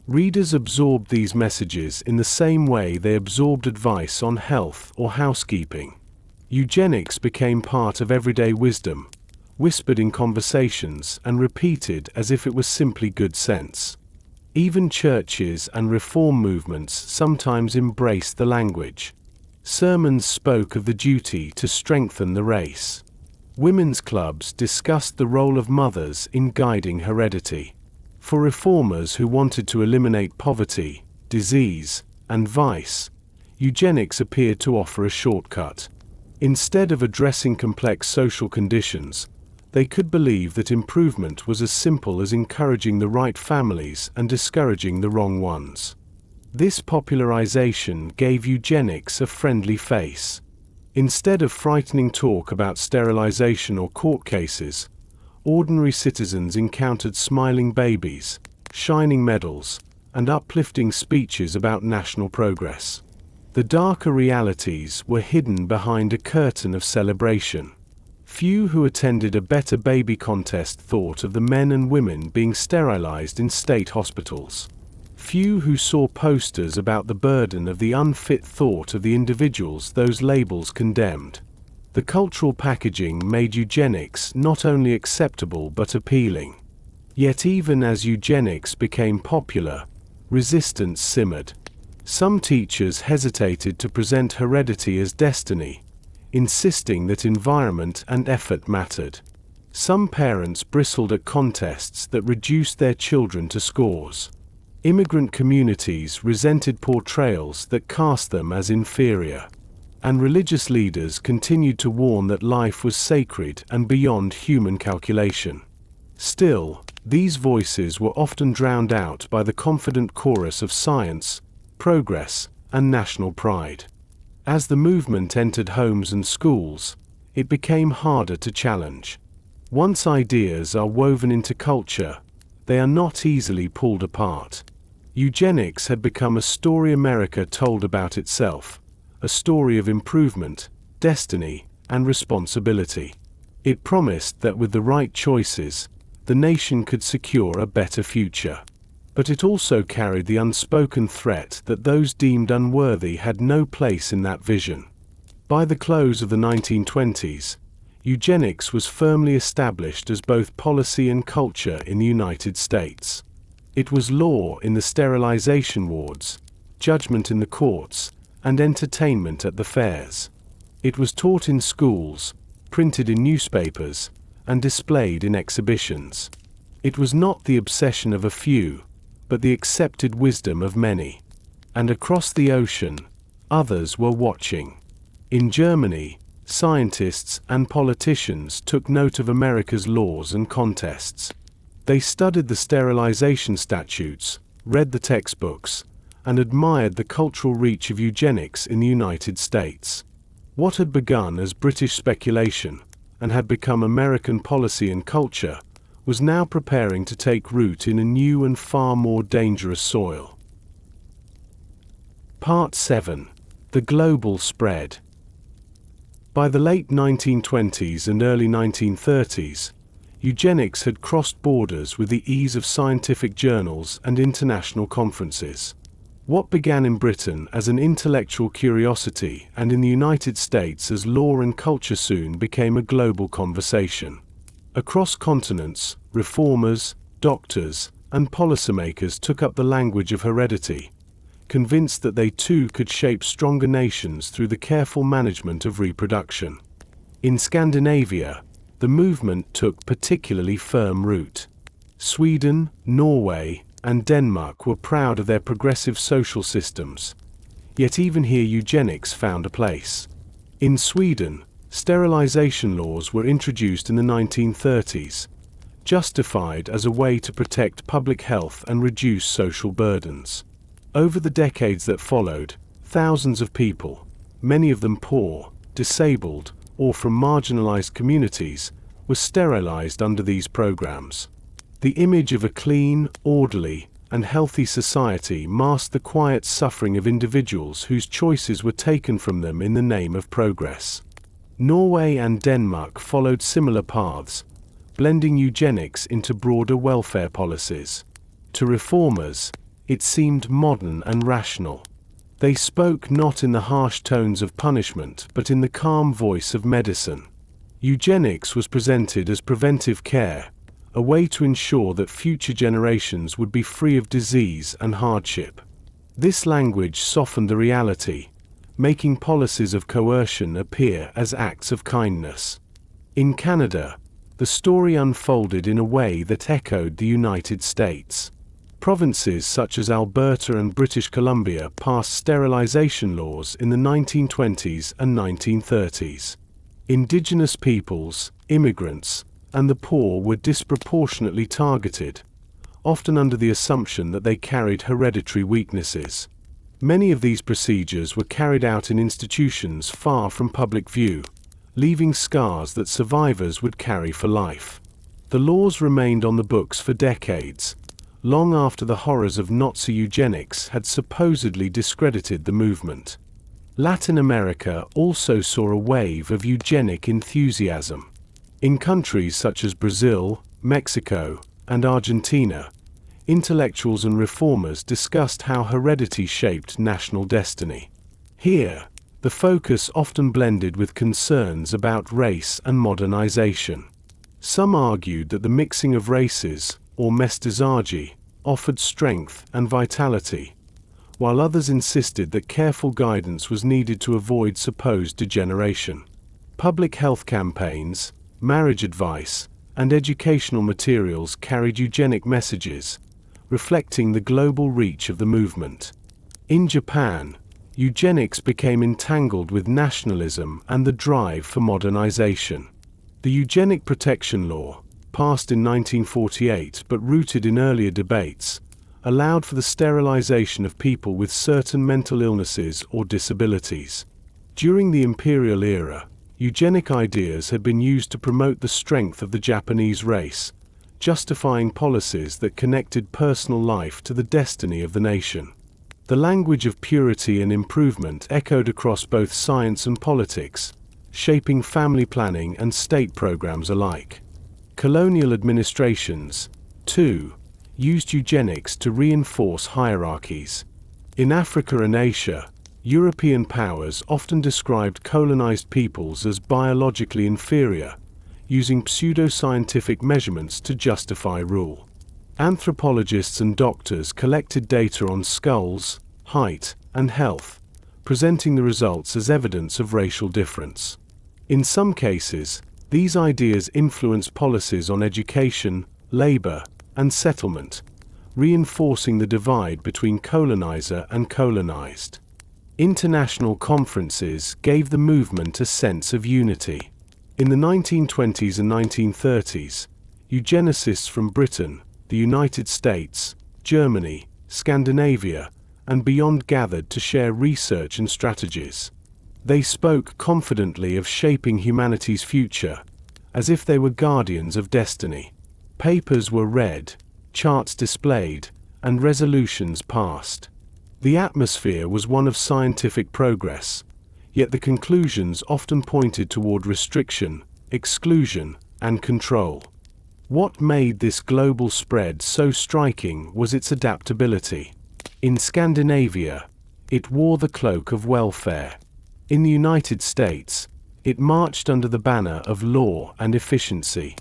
Readers absorbed these messages in the same way they absorbed advice on health or housekeeping. Eugenics became part of everyday wisdom, whispered in conversations and repeated as if it was simply good sense. Even churches and reform movements sometimes embraced the language. Sermons spoke of the duty to strengthen the race. Women's clubs discussed the role of mothers in guiding heredity. For reformers who wanted to eliminate poverty, disease, and vice, eugenics appeared to offer a shortcut. Instead of addressing complex social conditions, they could believe that improvement was as simple as encouraging the right families and discouraging the wrong ones. This popularization gave eugenics a friendly face. Instead of frightening talk about sterilization or court cases, ordinary citizens encountered smiling babies, shining medals, and uplifting speeches about national progress. The darker realities were hidden behind a curtain of celebration. Few who attended a Better Baby contest thought of the men and women being sterilized in state hospitals. Few who saw posters about the burden of the unfit thought of the individuals those labels condemned. The cultural packaging made eugenics not only acceptable but appealing. Yet even as eugenics became popular, resistance simmered. Some teachers hesitated to present heredity as destiny, insisting that environment and effort mattered. Some parents bristled at contests that reduced their children to scores. Immigrant communities resented portrayals that cast them as inferior. And religious leaders continued to warn that life was sacred and beyond human calculation. Still, these voices were often drowned out by the confident chorus of science, progress, and national pride. As the movement entered homes and schools, it became harder to challenge. Once ideas are woven into culture, they are not easily pulled apart. Eugenics had become a story America told about itself, a story of improvement, destiny, and responsibility. It promised that with the right choices, the nation could secure a better future. But it also carried the unspoken threat that those deemed unworthy had no place in that vision. By the close of the 1920s, eugenics was firmly established as both policy and culture in the United States. It was law in the sterilization wards, judgment in the courts, and entertainment at the fairs. It was taught in schools, printed in newspapers, and displayed in exhibitions. It was not the obsession of a few, but the accepted wisdom of many. And across the ocean, others were watching. In Germany, scientists and politicians took note of America's laws and contests. They studied the sterilization statutes, read the textbooks, and admired the cultural reach of eugenics in the United States. What had begun as British speculation, and had become American policy and culture, was now preparing to take root in a new and far more dangerous soil. Part 7. The Global Spread. By the late 1920s and early 1930s, eugenics had crossed borders with the ease of scientific journals and international conferences. What began in Britain as an intellectual curiosity and in the United States as law and culture soon became a global conversation. Across continents, reformers, doctors, and policymakers took up the language of heredity, convinced that they too could shape stronger nations through the careful management of reproduction. In Scandinavia, the movement took particularly firm root. Sweden, Norway, and Denmark were proud of their progressive social systems. Yet even here eugenics found a place. In Sweden, sterilization laws were introduced in the 1930s, justified as a way to protect public health and reduce social burdens. Over the decades that followed, thousands of people, many of them poor, disabled, or from marginalized communities, were sterilized under these programs. The image of a clean, orderly, and healthy society masked the quiet suffering of individuals whose choices were taken from them in the name of progress. Norway and Denmark followed similar paths, blending eugenics into broader welfare policies. To reformers, it seemed modern and rational. They spoke not in the harsh tones of punishment but in the calm voice of medicine. Eugenics was presented as preventive care, a way to ensure that future generations would be free of disease and hardship. This language softened the reality, making policies of coercion appear as acts of kindness. In Canada, the story unfolded in a way that echoed the United States. Provinces such as Alberta and British Columbia passed sterilization laws in the 1920s and 1930s. Indigenous peoples, immigrants, and the poor were disproportionately targeted, often under the assumption that they carried hereditary weaknesses. Many of these procedures were carried out in institutions far from public view, leaving scars that survivors would carry for life. The laws remained on the books for decades, long after the horrors of Nazi eugenics had supposedly discredited the movement. Latin America also saw a wave of eugenic enthusiasm. In countries such as Brazil, Mexico, and Argentina, intellectuals and reformers discussed how heredity shaped national destiny. Here, the focus often blended with concerns about race and modernization. Some argued that the mixing of races, or mestizaje, offered strength and vitality, while others insisted that careful guidance was needed to avoid supposed degeneration. Public health campaigns, marriage advice, and educational materials carried eugenic messages, reflecting the global reach of the movement. In Japan, eugenics became entangled with nationalism and the drive for modernization. The Eugenic Protection Law, passed in 1948 but rooted in earlier debates, allowed for the sterilization of people with certain mental illnesses or disabilities. During the imperial era, eugenic ideas had been used to promote the strength of the Japanese race, justifying policies that connected personal life to the destiny of the nation. The language of purity and improvement echoed across both science and politics, shaping family planning and state programs alike. Colonial administrations, too, used eugenics to reinforce hierarchies. In Africa and Asia, European powers often described colonized peoples as biologically inferior, using pseudoscientific measurements to justify rule. Anthropologists and doctors collected data on skulls, height, and health, presenting the results as evidence of racial difference. In some cases, these ideas influenced policies on education, labor, and settlement, reinforcing the divide between colonizer and colonized. International conferences gave the movement a sense of unity. In the 1920s and 1930s, eugenicists from Britain, the United States, Germany, Scandinavia, and beyond gathered to share research and strategies. They spoke confidently of shaping humanity's future, as if they were guardians of destiny. Papers were read, charts displayed, and resolutions passed. The atmosphere was one of scientific progress, yet the conclusions often pointed toward restriction, exclusion, and control. What made this global spread so striking was its adaptability. In Scandinavia, it wore the cloak of welfare. In the United States, it marched under the banner of law and efficiency.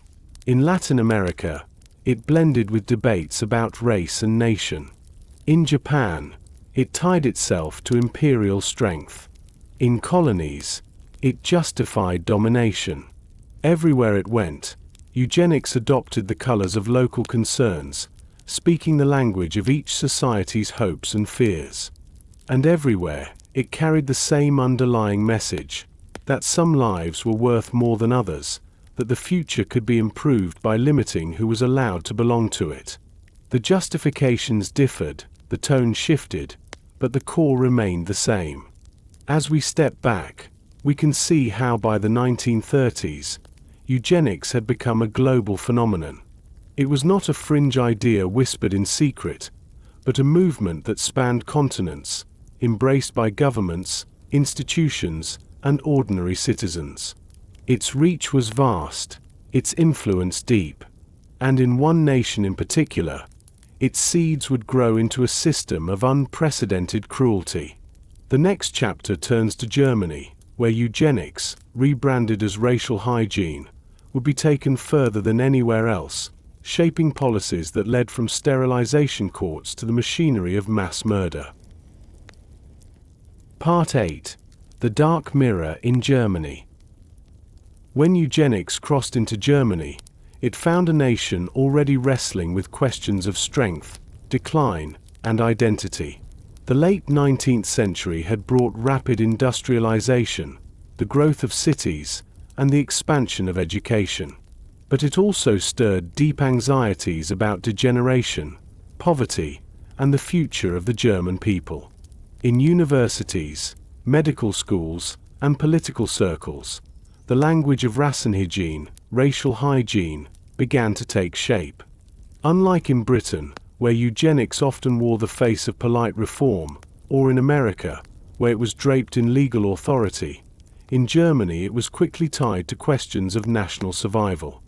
In Latin America, it blended with debates about race and nation. In Japan, it tied itself to imperial strength. In colonies, it justified domination. Everywhere it went, eugenics adopted the colors of local concerns, speaking the language of each society's hopes and fears. And everywhere, it carried the same underlying message, that some lives were worth more than others, that the future could be improved by limiting who was allowed to belong to it. The justifications differed, the tone shifted, but the core remained the same. As we step back, we can see how by the 1930s, eugenics had become a global phenomenon. It was not a fringe idea whispered in secret, but a movement that spanned continents, embraced by governments, institutions, and ordinary citizens. Its reach was vast, its influence deep, and in one nation in particular, its seeds would grow into a system of unprecedented cruelty. The next chapter turns to Germany, where eugenics, rebranded as racial hygiene, would be taken further than anywhere else, shaping policies that led from sterilization courts to the machinery of mass murder. Part 8. The Dark Mirror in Germany. When eugenics crossed into Germany, it found a nation already wrestling with questions of strength, decline, and identity. The late 19th century had brought rapid industrialization, the growth of cities, and the expansion of education. But it also stirred deep anxieties about degeneration, poverty, and the future of the German people. In universities, medical schools, and political circles, the language of Rassenhygiene, racial hygiene, began to take shape. Unlike in Britain, where eugenics often wore the face of polite reform, or in America, where it was draped in legal authority, in Germany it was quickly tied to questions of national survival.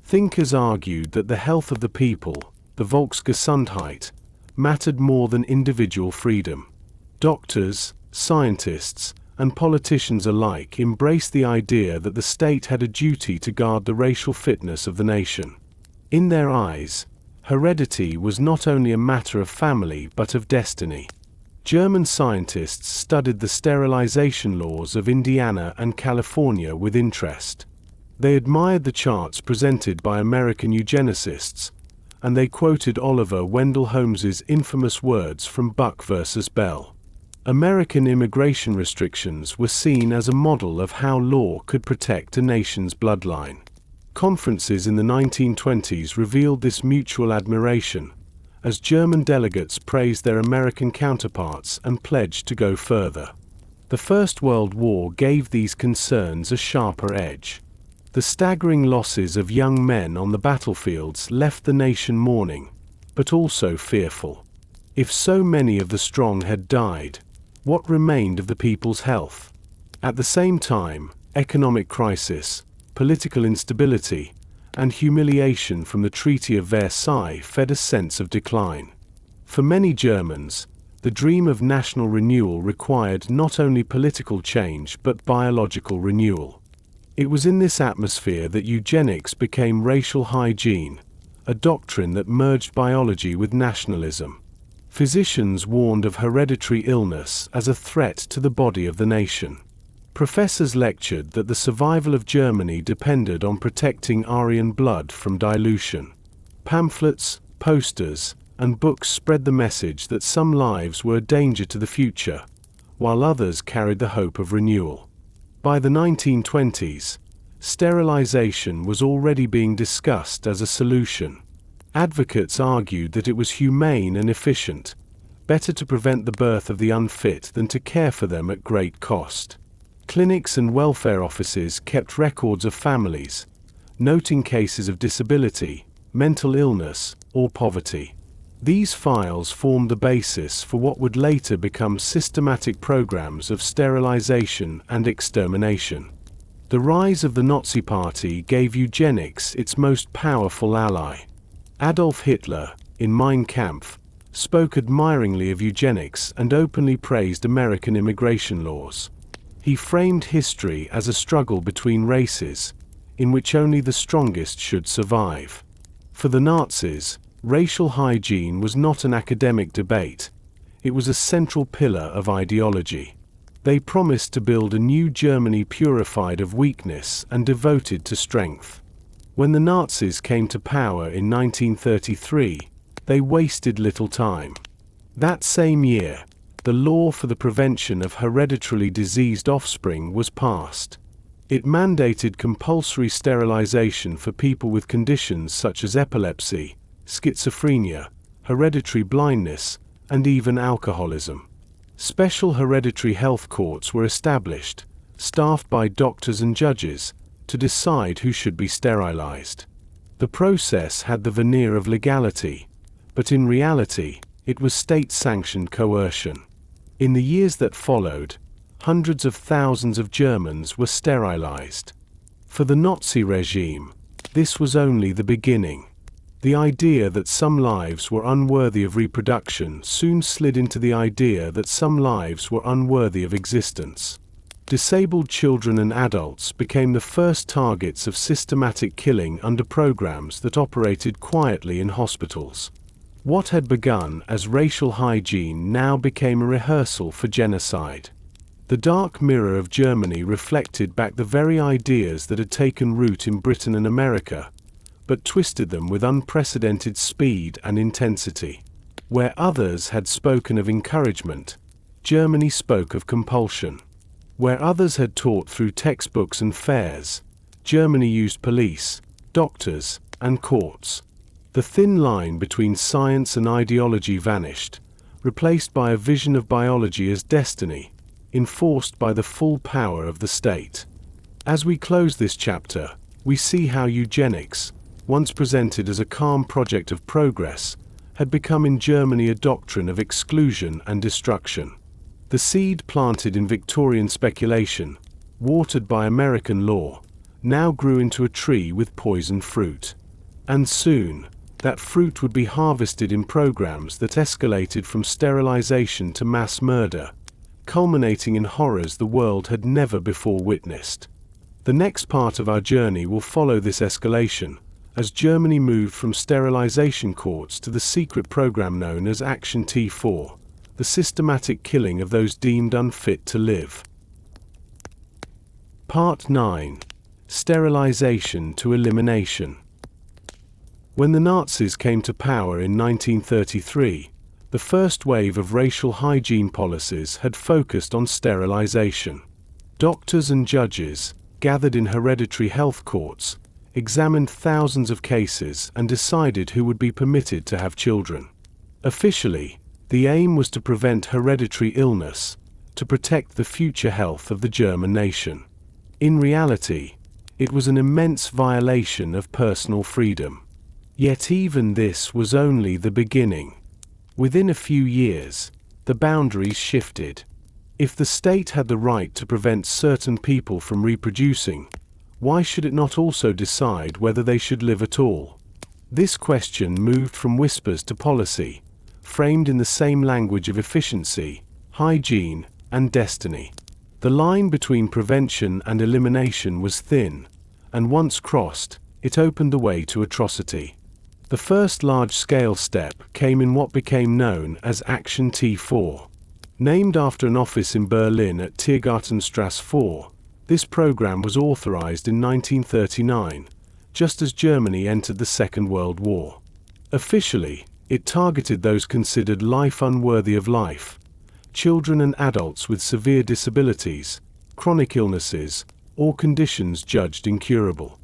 Thinkers argued that the health of the people, the Volksgesundheit, mattered more than individual freedom. Doctors, scientists, and politicians alike embraced the idea that the state had a duty to guard the racial fitness of the nation. In their eyes, heredity was not only a matter of family but of destiny. German scientists studied the sterilization laws of Indiana and California with interest. They admired the charts presented by American eugenicists, and they quoted Oliver Wendell Holmes's infamous words from Buck versus Bell. American immigration restrictions were seen as a model of how law could protect a nation's bloodline. Conferences in the 1920s revealed this mutual admiration, as German delegates praised their American counterparts and pledged to go further. The First World War gave these concerns a sharper edge. The staggering losses of young men on the battlefields left the nation mourning, but also fearful. If so many of the strong had died, what remained of the people's health? At the same time, economic crisis, political instability, and humiliation from the Treaty of Versailles fed a sense of decline. For many Germans, the dream of national renewal required not only political change but biological renewal. It was in this atmosphere that eugenics became racial hygiene, a doctrine that merged biology with nationalism. Physicians warned of hereditary illness as a threat to the body of the nation. Professors lectured that the survival of Germany depended on protecting Aryan blood from dilution. Pamphlets, posters, and books spread the message that some lives were a danger to the future, while others carried the hope of renewal. By the 1920s, sterilization was already being discussed as a solution. Advocates argued that it was humane and efficient, better to prevent the birth of the unfit than to care for them at great cost. Clinics and welfare offices kept records of families, noting cases of disability, mental illness, or poverty. These files formed the basis for what would later become systematic programs of sterilization and extermination. The rise of the Nazi Party gave eugenics its most powerful ally. Adolf Hitler, in Mein Kampf, spoke admiringly of eugenics and openly praised American immigration laws. He framed history as a struggle between races, in which only the strongest should survive. For the Nazis, racial hygiene was not an academic debate, it was a central pillar of ideology. They promised to build a new Germany purified of weakness and devoted to strength. When the Nazis came to power in 1933, they wasted little time. That same year, the law for the prevention of hereditarily diseased offspring was passed. It mandated compulsory sterilization for people with conditions such as epilepsy, schizophrenia, hereditary blindness, and even alcoholism. Special hereditary health courts were established, staffed by doctors and judges, to decide who should be sterilized. The process had the veneer of legality, but in reality, it was state-sanctioned coercion. In the years that followed, hundreds of thousands of Germans were sterilized. For the Nazi regime, this was only the beginning. The idea that some lives were unworthy of reproduction soon slid into the idea that some lives were unworthy of existence. Disabled children and adults became the first targets of systematic killing under programs that operated quietly in hospitals. What had begun as racial hygiene now became a rehearsal for genocide. The dark mirror of Germany reflected back the very ideas that had taken root in Britain and America, but twisted them with unprecedented speed and intensity. Where others had spoken of encouragement, Germany spoke of compulsion. Where others had taught through textbooks and fairs, Germany used police, doctors, and courts. The thin line between science and ideology vanished, replaced by a vision of biology as destiny, enforced by the full power of the state. As we close this chapter, we see how eugenics, once presented as a calm project of progress, had become in Germany a doctrine of exclusion and destruction. The seed planted in Victorian speculation, watered by American law, now grew into a tree with poisoned fruit. And soon, that fruit would be harvested in programs that escalated from sterilization to mass murder, culminating in horrors the world had never before witnessed. The next part of our journey will follow this escalation, as Germany moved from sterilization courts to the secret program known as Action T4, the systematic killing of those deemed unfit to live. Part 9. Sterilization to Elimination. When the Nazis came to power in 1933, the first wave of racial hygiene policies had focused on sterilization. Doctors and judges, gathered in hereditary health courts, examined thousands of cases and decided who would be permitted to have children. Officially, the aim was to prevent hereditary illness, to protect the future health of the German nation. In reality, it was an immense violation of personal freedom. Yet even this was only the beginning. Within a few years, the boundaries shifted. If the state had the right to prevent certain people from reproducing, why should it not also decide whether they should live at all? This question moved from whispers to policy, framed in the same language of efficiency, hygiene, and destiny. The line between prevention and elimination was thin, and once crossed, it opened the way to atrocity. The first large-scale step came in what became known as Action T4. Named after an office in Berlin at Tiergartenstrasse 4, this program was authorized in 1939, just as Germany entered the Second World War. Officially, it targeted those considered life unworthy of life, children and adults with severe disabilities, chronic illnesses, or conditions judged incurable.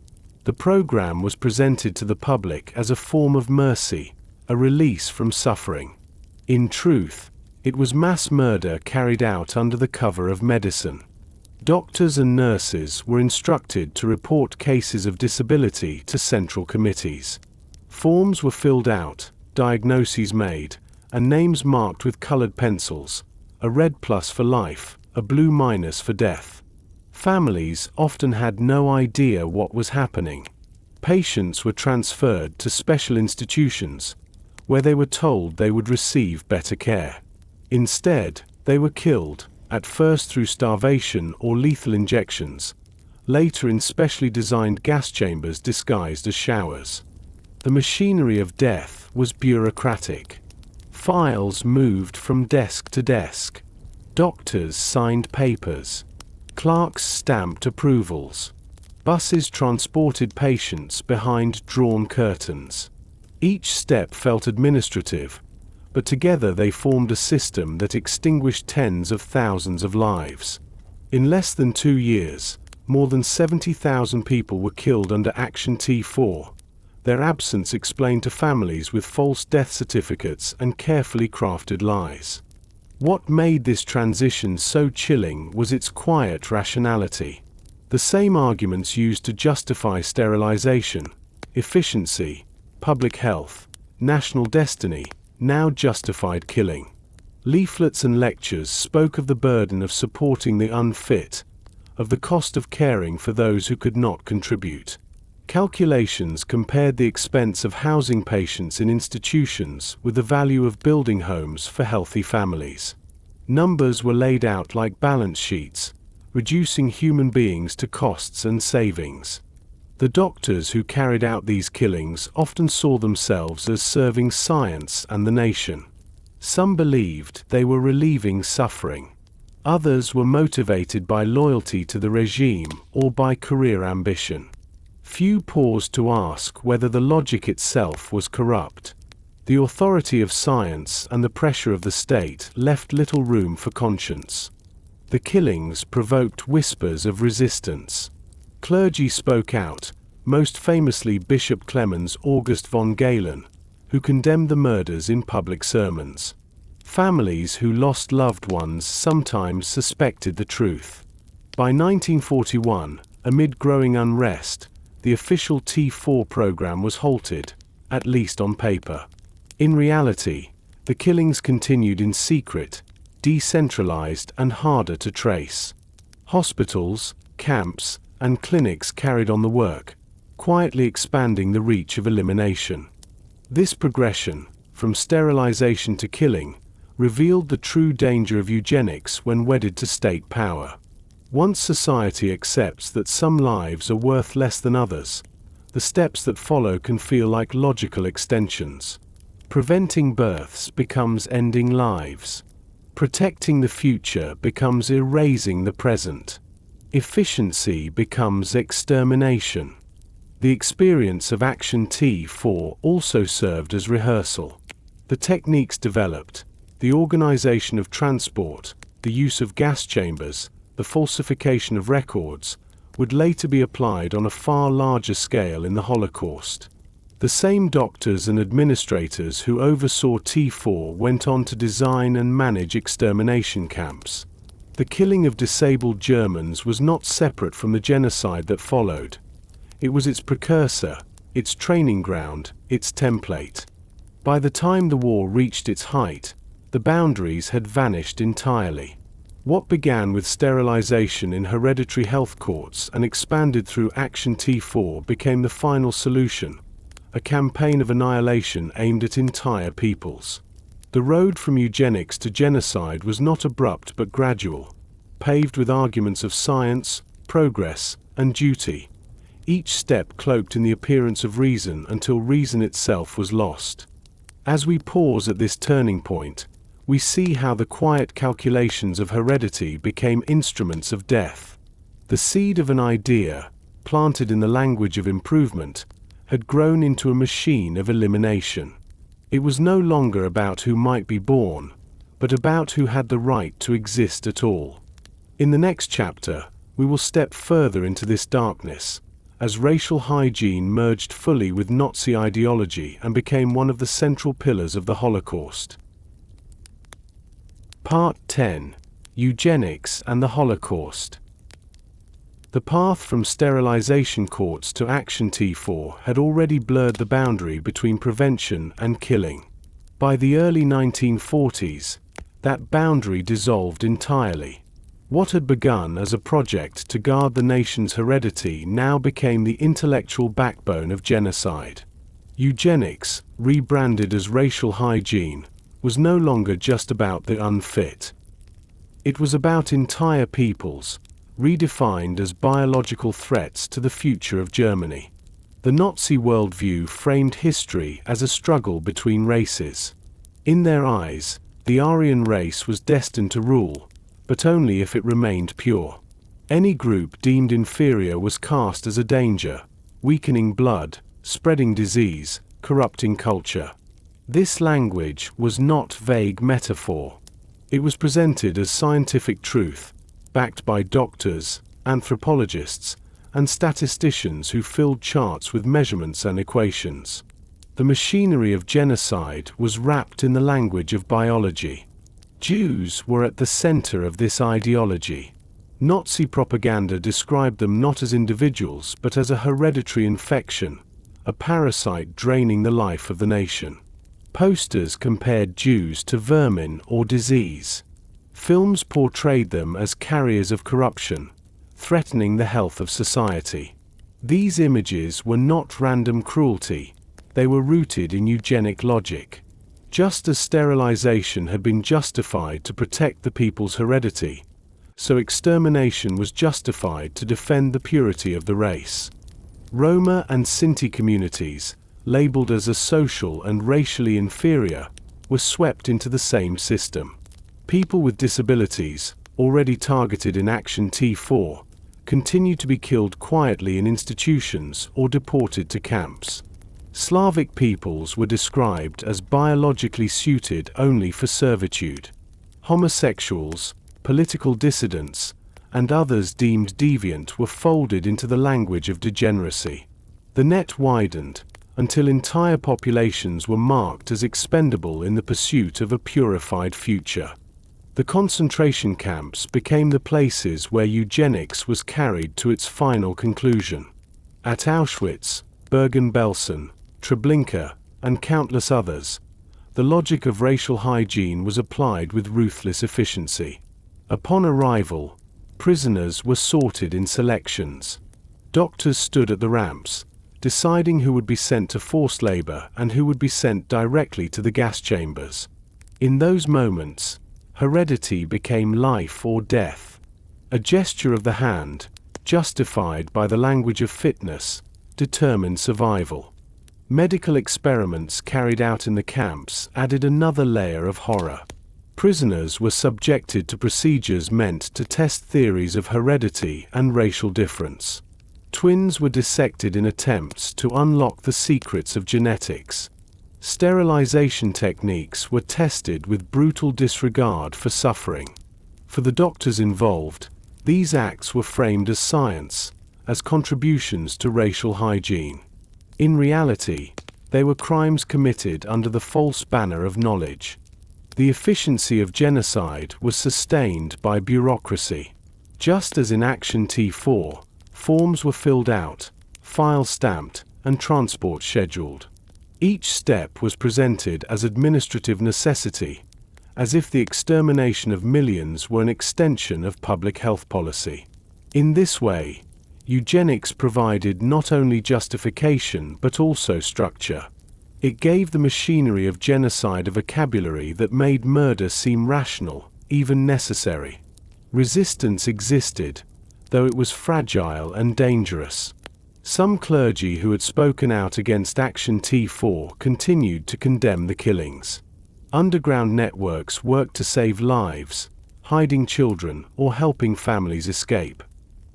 The program was presented to the public as a form of mercy, a release from suffering. In truth, it was mass murder carried out under the cover of medicine. Doctors and nurses were instructed to report cases of disability to central committees. Forms were filled out, diagnoses made, and names marked with colored pencils, a red plus for life, a blue minus for death. Families often had no idea what was happening. Patients were transferred to special institutions, where they were told they would receive better care. Instead, they were killed, at first through starvation or lethal injections, later in specially designed gas chambers disguised as showers. The machinery of death was bureaucratic. Files moved from desk to desk. Doctors signed papers. Clerks stamped approvals. Buses transported patients behind drawn curtains. Each step felt administrative, but together they formed a system that extinguished tens of thousands of lives. In less than 2 years, more than 70,000 people were killed under Action T4, their absence explained to families with false death certificates and carefully crafted lies. What made this transition so chilling was its quiet rationality. The same arguments used to justify sterilization, efficiency, public health, national destiny, now justified killing. Leaflets and lectures spoke of the burden of supporting the unfit, of the cost of caring for those who could not contribute. Calculations compared the expense of housing patients in institutions with the value of building homes for healthy families. Numbers were laid out like balance sheets, reducing human beings to costs and savings. The doctors who carried out these killings often saw themselves as serving science and the nation. Some believed they were relieving suffering. Others were motivated by loyalty to the regime or by career ambition. Few paused to ask whether the logic itself was corrupt. The authority of science and the pressure of the state left little room for conscience. The killings provoked whispers of resistance. Clergy spoke out, most famously Bishop Clemens August von Galen, who condemned the murders in public sermons. Families who lost loved ones sometimes suspected the truth. By 1941, amid growing unrest, the official T4 program was halted, at least on paper. In reality, the killings continued in secret, decentralized and harder to trace. Hospitals, camps, and clinics carried on the work, quietly expanding the reach of elimination. This progression, from sterilization to killing, revealed the true danger of eugenics when wedded to state power. Once society accepts that some lives are worth less than others, the steps that follow can feel like logical extensions. Preventing births becomes ending lives. Protecting the future becomes erasing the present. Efficiency becomes extermination. The experience of Action T4 also served as rehearsal. The techniques developed, the organization of transport, the use of gas chambers, the falsification of records, would later be applied on a far larger scale in the Holocaust. The same doctors and administrators who oversaw T4 went on to design and manage extermination camps. The killing of disabled Germans was not separate from the genocide that followed. It was its precursor, its training ground, its template. By the time the war reached its height, the boundaries had vanished entirely. What began with sterilization in hereditary health courts and expanded through Action T4 became the final solution, a campaign of annihilation aimed at entire peoples. The road from eugenics to genocide was not abrupt but gradual, paved with arguments of science, progress, and duty, each step cloaked in the appearance of reason until reason itself was lost. As we pause at this turning point, we see how the quiet calculations of heredity became instruments of death. The seed of an idea, planted in the language of improvement, had grown into a machine of elimination. It was no longer about who might be born, but about who had the right to exist at all. In the next chapter, we will step further into this darkness, as racial hygiene merged fully with Nazi ideology and became one of the central pillars of the Holocaust. Part 10. Eugenics and the Holocaust. The path from sterilization courts to Action T4 had already blurred the boundary between prevention and killing. By the early 1940s, that boundary dissolved entirely. What had begun as a project to guard the nation's heredity now became the intellectual backbone of genocide. Eugenics, rebranded as racial hygiene, was no longer just about the unfit. It was about entire peoples, redefined as biological threats to the future of Germany. The Nazi worldview framed history as a struggle between races. In their eyes, the Aryan race was destined to rule, but only if it remained pure. Any group deemed inferior was cast as a danger, weakening blood, spreading disease, corrupting culture. This language was not vague metaphor. It was presented as scientific truth, backed by doctors, anthropologists, and statisticians who filled charts with measurements and equations. The machinery of genocide was wrapped in the language of biology. Jews were at the center of this ideology. Nazi propaganda described them not as individuals but as a hereditary infection, a parasite draining the life of the nation. Posters compared Jews to vermin or disease. Films portrayed them as carriers of corruption, threatening the health of society. These images were not random cruelty, they were rooted in eugenic logic. Just as sterilization had been justified to protect the people's heredity, so extermination was justified to defend the purity of the race. Roma and Sinti communities, labeled as a social and racially inferior, were swept into the same system. People with disabilities, already targeted in Action T4, continued to be killed quietly in institutions or deported to camps. Slavic peoples were described as biologically suited only for servitude. Homosexuals, political dissidents, and others deemed deviant were folded into the language of degeneracy. The net widened, until entire populations were marked as expendable in the pursuit of a purified future. The concentration camps became the places where eugenics was carried to its final conclusion. At Auschwitz, Bergen-Belsen, Treblinka, and countless others, the logic of racial hygiene was applied with ruthless efficiency. Upon arrival, prisoners were sorted in selections. Doctors stood at the ramps, deciding who would be sent to forced labor and who would be sent directly to the gas chambers. In those moments, heredity became life or death. A gesture of the hand, justified by the language of fitness, determined survival. Medical experiments carried out in the camps added another layer of horror. Prisoners were subjected to procedures meant to test theories of heredity and racial difference. Twins were dissected in attempts to unlock the secrets of genetics. Sterilization techniques were tested with brutal disregard for suffering. For the doctors involved, these acts were framed as science, as contributions to racial hygiene. In reality, they were crimes committed under the false banner of knowledge. The efficiency of genocide was sustained by bureaucracy. Just as in Action T4, forms were filled out, files stamped, and transport scheduled. Each step was presented as administrative necessity, as if the extermination of millions were an extension of public health policy. In this way, eugenics provided not only justification but also structure. It gave the machinery of genocide a vocabulary that made murder seem rational, even necessary. Resistance existed, though it was fragile and dangerous. Some clergy who had spoken out against Action T4 continued to condemn the killings. Underground networks worked to save lives, hiding children or helping families escape.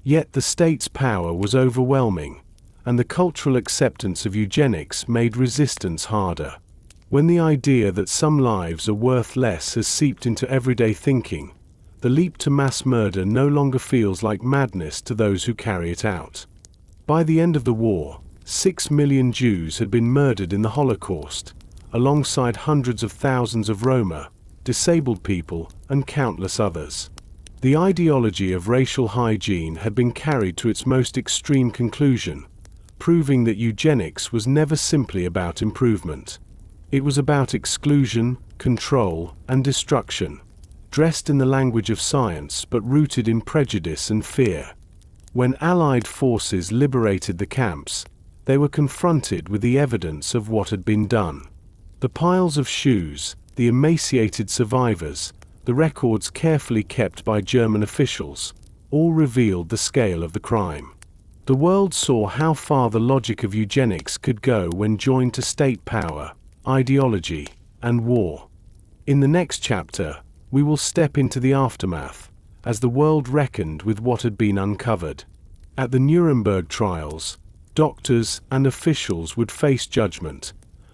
Yet the state's power was overwhelming, and the cultural acceptance of eugenics made resistance harder. When the idea that some lives are worth less has seeped into everyday thinking, the leap to mass murder no longer feels like madness to those who carry it out. By the end of the war, 6 million Jews had been murdered in the Holocaust, alongside hundreds of thousands of Roma, disabled people, and countless others. The ideology of racial hygiene had been carried to its most extreme conclusion, proving that eugenics was never simply about improvement. It was about exclusion, control, and destruction, dressed in the language of science but rooted in prejudice and fear. When Allied forces liberated the camps, they were confronted with the evidence of what had been done. The piles of shoes, the emaciated survivors, the records carefully kept by German officials, all revealed the scale of the crime. The world saw how far the logic of eugenics could go when joined to state power, ideology, and war. In the next chapter, we will step into the aftermath, as the world reckoned with what had been uncovered. At the Nuremberg trials, doctors and officials would face judgment,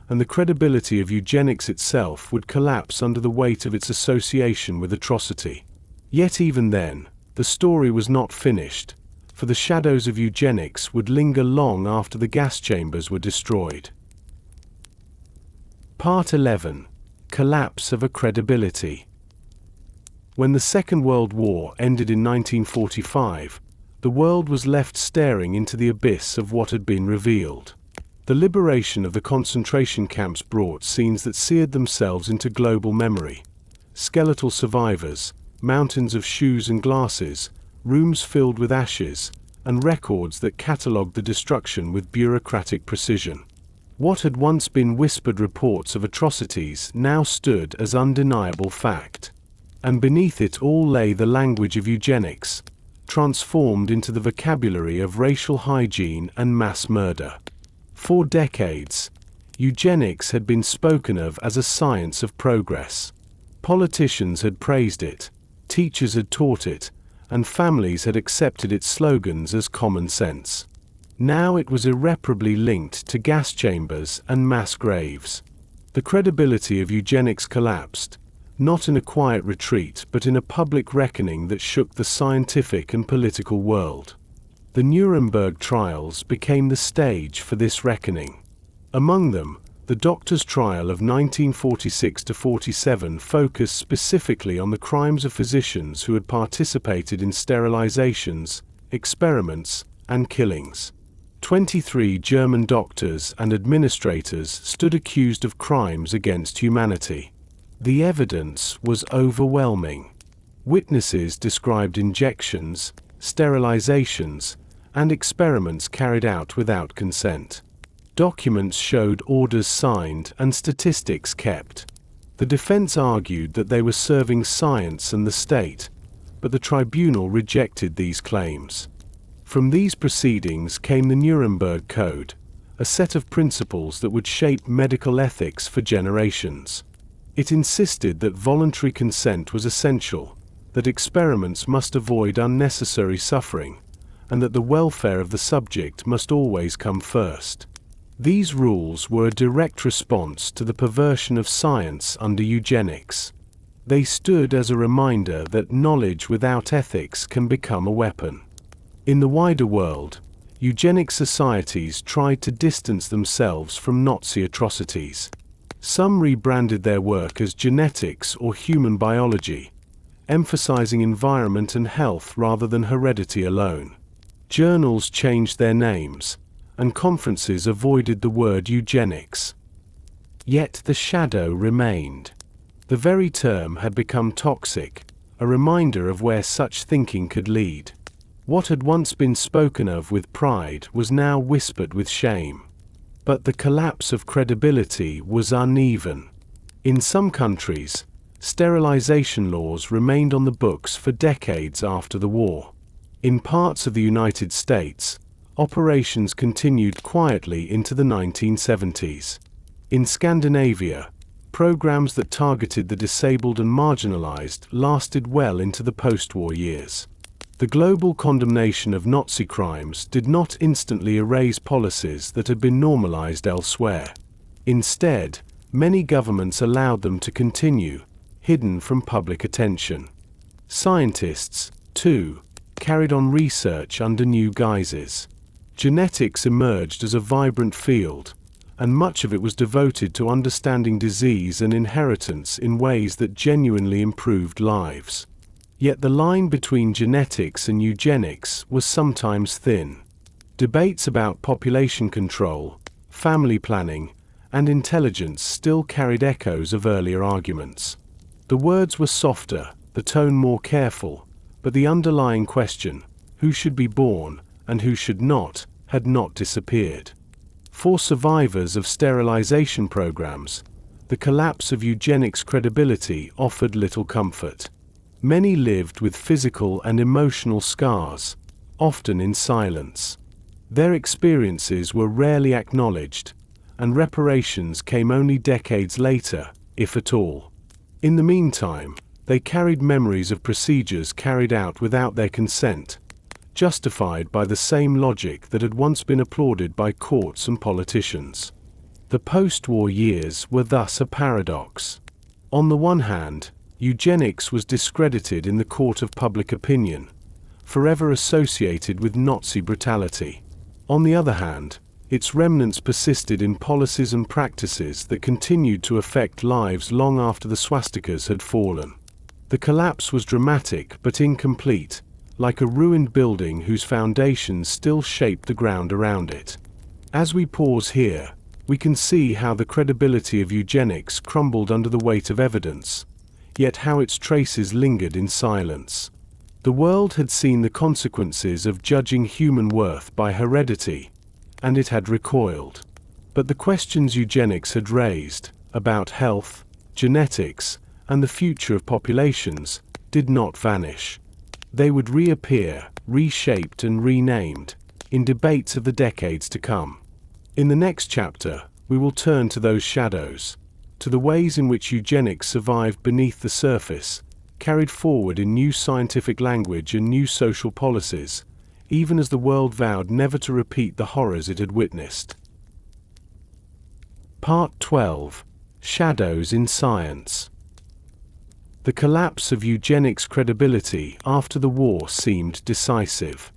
and the credibility of eugenics itself would collapse under the weight of its association with atrocity. Yet even then, the story was not finished, for the shadows of eugenics would linger long after the gas chambers were destroyed. Part 11. Collapse of a credibility. When the Second World War ended in 1945, the world was left staring into the abyss of what had been revealed. The liberation of the concentration camps brought scenes that seared themselves into global memory. Skeletal survivors, mountains of shoes and glasses, rooms filled with ashes, and records that catalogued the destruction with bureaucratic precision. What had once been whispered reports of atrocities now stood as undeniable fact. And beneath it all lay the language of eugenics, transformed into the vocabulary of racial hygiene and mass murder. For decades, eugenics had been spoken of as a science of progress. Politicians had praised it, teachers had taught it, and families had accepted its slogans as common sense. Now it was irreparably linked to gas chambers and mass graves. The credibility of eugenics collapsed, not in a quiet retreat but in a public reckoning that shook the scientific and political world. The Nuremberg trials became the stage for this reckoning. Among them, the doctors' trial of 1946–47 focused specifically on the crimes of physicians who had participated in sterilizations, experiments, and killings. 23 German doctors and administrators stood accused of crimes against humanity. The evidence was overwhelming. Witnesses described injections, sterilizations, and experiments carried out without consent. Documents showed orders signed and statistics kept. The defense argued that they were serving science and the state, but the tribunal rejected these claims. From these proceedings came the Nuremberg Code, a set of principles that would shape medical ethics for generations. It insisted that voluntary consent was essential, that experiments must avoid unnecessary suffering, and that the welfare of the subject must always come first. These rules were a direct response to the perversion of science under eugenics. They stood as a reminder that knowledge without ethics can become a weapon. In the wider world, eugenic societies tried to distance themselves from Nazi atrocities. Some rebranded their work as genetics or human biology, emphasizing environment and health rather than heredity alone. Journals changed their names, and conferences avoided the word eugenics. Yet the shadow remained. The very term had become toxic, a reminder of where such thinking could lead. What had once been spoken of with pride was now whispered with shame. But the collapse of credibility was uneven. In some countries, sterilization laws remained on the books for decades after the war. In parts of the United States, operations continued quietly into the 1970s. In Scandinavia, programs that targeted the disabled and marginalized lasted well into the post-war years. The global condemnation of Nazi crimes did not instantly erase policies that had been normalized elsewhere. Instead, many governments allowed them to continue, hidden from public attention. Scientists, too, carried on research under new guises. Genetics emerged as a vibrant field, and much of it was devoted to understanding disease and inheritance in ways that genuinely improved lives. Yet the line between genetics and eugenics was sometimes thin. Debates about population control, family planning, and intelligence still carried echoes of earlier arguments. The words were softer, the tone more careful, but the underlying question, who should be born and who should not, had not disappeared. For survivors of sterilization programs, the collapse of eugenics credibility offered little comfort. Many lived with physical and emotional scars, often in silence. Their experiences were rarely acknowledged, and reparations came only decades later, if at all. In the meantime, they carried memories of procedures carried out without their consent, justified by the same logic that had once been applauded by courts and politicians. The post-war years were thus a paradox. On the one hand, eugenics was discredited in the court of public opinion, forever associated with Nazi brutality. On the other hand, its remnants persisted in policies and practices that continued to affect lives long after the swastikas had fallen. The collapse was dramatic but incomplete, like a ruined building whose foundations still shape the ground around it. As we pause here, we can see how the credibility of eugenics crumbled under the weight of evidence, yet how its traces lingered in silence. The world had seen the consequences of judging human worth by heredity, and it had recoiled. But the questions eugenics had raised, about health, genetics, and the future of populations, did not vanish. They would reappear, reshaped and renamed, in debates of the decades to come. In the next chapter, we will turn to those shadows, to the ways in which eugenics survived beneath the surface, carried forward in new scientific language and new social policies, even as the world vowed never to repeat the horrors it had witnessed. Part 12. Shadows in Science. The collapse of eugenics' credibility after the war seemed decisive.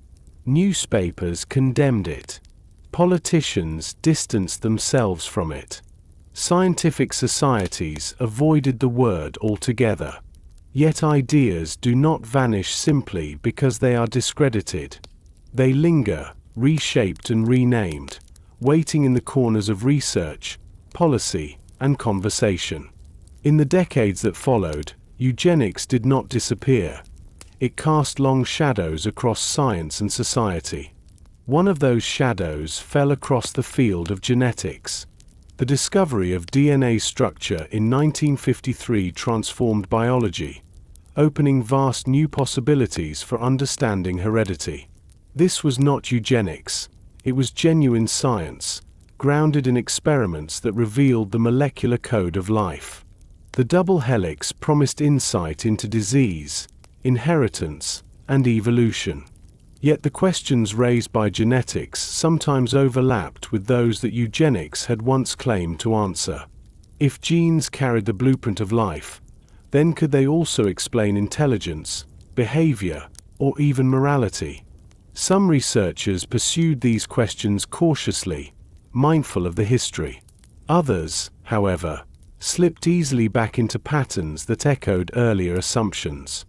Newspapers condemned it. Politicians distanced themselves from it. Scientific societies avoided the word altogether. Yet ideas do not vanish simply because they are discredited. They linger, reshaped and renamed, waiting in the corners of research, policy, and conversation. In the decades that followed, eugenics did not disappear. It cast long shadows across science and society. One of those shadows fell across the field of genetics. The discovery of DNA structure in 1953 transformed biology, opening vast new possibilities for understanding heredity. This was not eugenics. It was genuine science, grounded in experiments that revealed the molecular code of life. The double helix promised insight into disease, inheritance, and evolution. Yet the questions raised by genetics sometimes overlapped with those that eugenics had once claimed to answer. If genes carried the blueprint of life, then could they also explain intelligence, behavior, or even morality? Some researchers pursued these questions cautiously, mindful of the history. Others, however, slipped easily back into patterns that echoed earlier assumptions.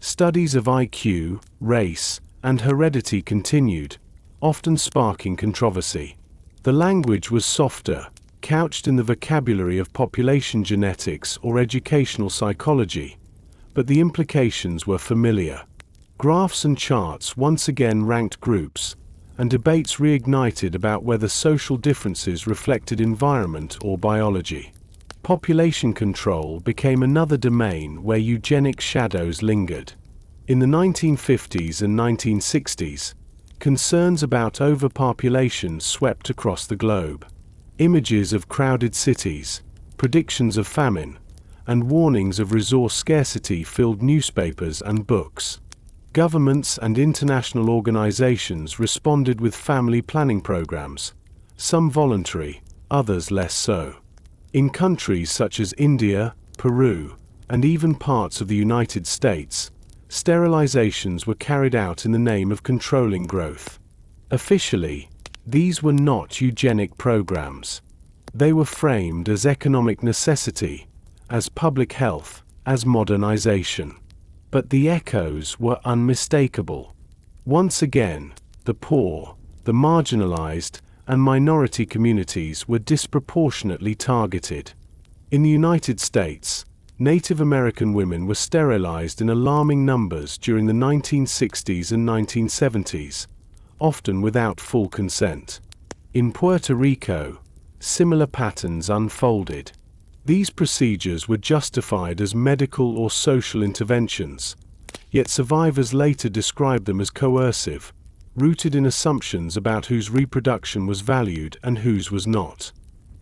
Studies of IQ, race, and heredity continued, often sparking controversy. The language was softer, couched in the vocabulary of population genetics or educational psychology, but the implications were familiar. Graphs and charts once again ranked groups, and debates reignited about whether social differences reflected environment or biology. Population control became another domain where eugenic shadows lingered. In the 1950s and 1960s, concerns about overpopulation swept across the globe. Images of crowded cities, predictions of famine, and warnings of resource scarcity filled newspapers and books. Governments and international organizations responded with family planning programs, some voluntary, others less so. In countries such as India, Peru, and even parts of the United States, sterilizations were carried out in the name of controlling growth. Officially, these were not eugenic programs. They were framed as economic necessity, as public health, as modernization. But the echoes were unmistakable. Once again, the poor, the marginalized, and minority communities were disproportionately targeted. In the United States, Native American women were sterilized in alarming numbers during the 1960s and 1970s, often without full consent. In Puerto Rico, similar patterns unfolded. These procedures were justified as medical or social interventions, yet survivors later described them as coercive, rooted in assumptions about whose reproduction was valued and whose was not.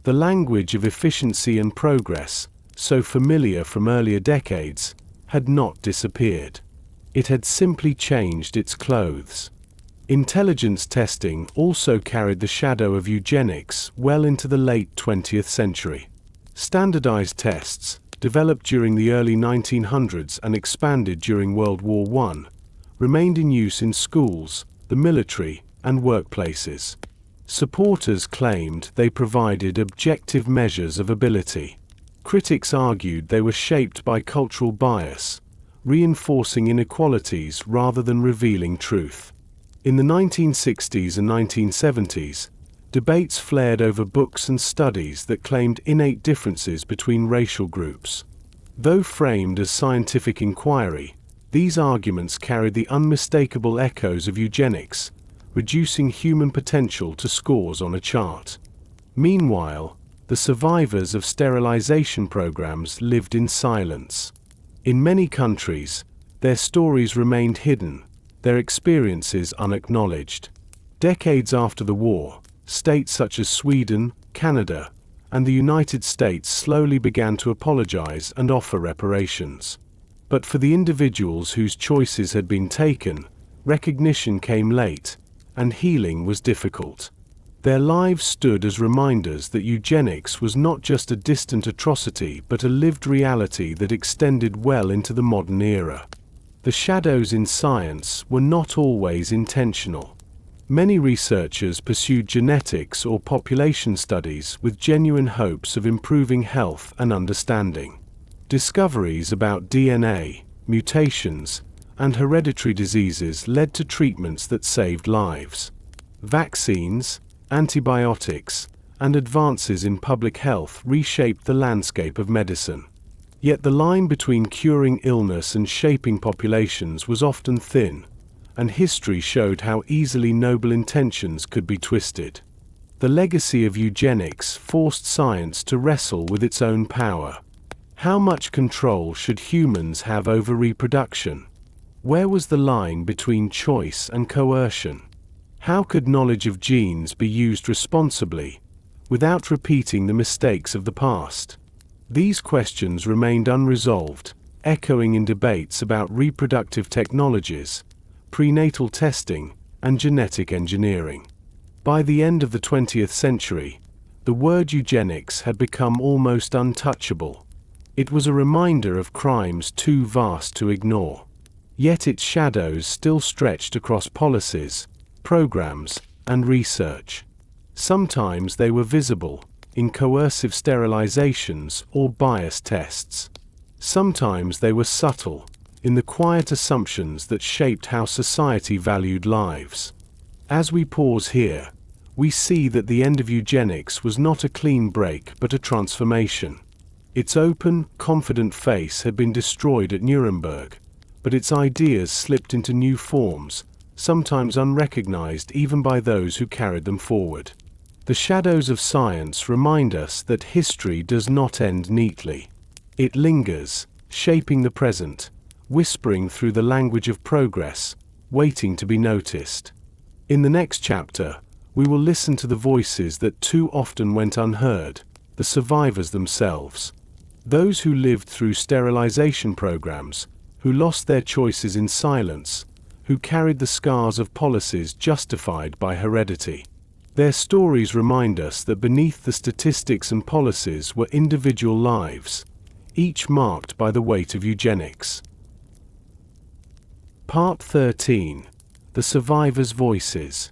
The language of efficiency and progress, so familiar from earlier decades, had not disappeared. It had simply changed its clothes. Intelligence testing also carried the shadow of eugenics well into the late 20th century. Standardized tests, developed during the early 1900s and expanded during World War I, remained in use in schools, the military, and workplaces. Supporters claimed they provided objective measures of ability. Critics argued they were shaped by cultural bias, reinforcing inequalities rather than revealing truth. In the 1960s and 1970s, debates flared over books and studies that claimed innate differences between racial groups. Though framed as scientific inquiry, these arguments carried the unmistakable echoes of eugenics, reducing human potential to scores on a chart. Meanwhile, the survivors of sterilization programs lived in silence. In many countries, their stories remained hidden, their experiences unacknowledged. Decades after the war, states such as Sweden, Canada, and the United States slowly began to apologize and offer reparations. But for the individuals whose choices had been taken, Recognition came late, and healing was difficult. Their lives stood as reminders that eugenics was not just a distant atrocity but a lived reality that extended well into the modern era. The shadows in science were not always intentional. Many researchers pursued genetics or population studies with genuine hopes of improving health and understanding. Discoveries about DNA, mutations, and hereditary diseases led to treatments that saved lives. Vaccines, antibiotics, and advances in public health reshaped the landscape of medicine. Yet the line between curing illness and shaping populations was often thin, and history showed how easily noble intentions could be twisted. The legacy of eugenics forced science to wrestle with its own power. How much control should humans have over reproduction? Where was the line between choice and coercion? How could knowledge of genes be used responsibly, without repeating the mistakes of the past? These questions remained unresolved, echoing in debates about reproductive technologies, prenatal testing, and genetic engineering. By the end of the 20th century, the word eugenics had become almost untouchable. It was a reminder of crimes too vast to ignore. Yet its shadows still stretched across policies, programs, and research. Sometimes they were visible, in coercive sterilizations or bias tests. Sometimes they were subtle, in the quiet assumptions that shaped how society valued lives. As we pause here, we see that the end of eugenics was not a clean break but a transformation. Its open, confident face had been destroyed at Nuremberg, but its ideas slipped into new forms, sometimes unrecognized even by those who carried them forward. The shadows of science remind us that history does not end neatly. It lingers, shaping the present, whispering through the language of progress, waiting to be noticed. In the next chapter, we will listen to the voices that too often went unheard, the survivors themselves. Those who lived through sterilization programs, who lost their choices in silence, who carried the scars of policies justified by heredity. Their stories remind us that beneath the statistics and policies were individual lives, each marked by the weight of eugenics. Part 13. The Survivors' Voices.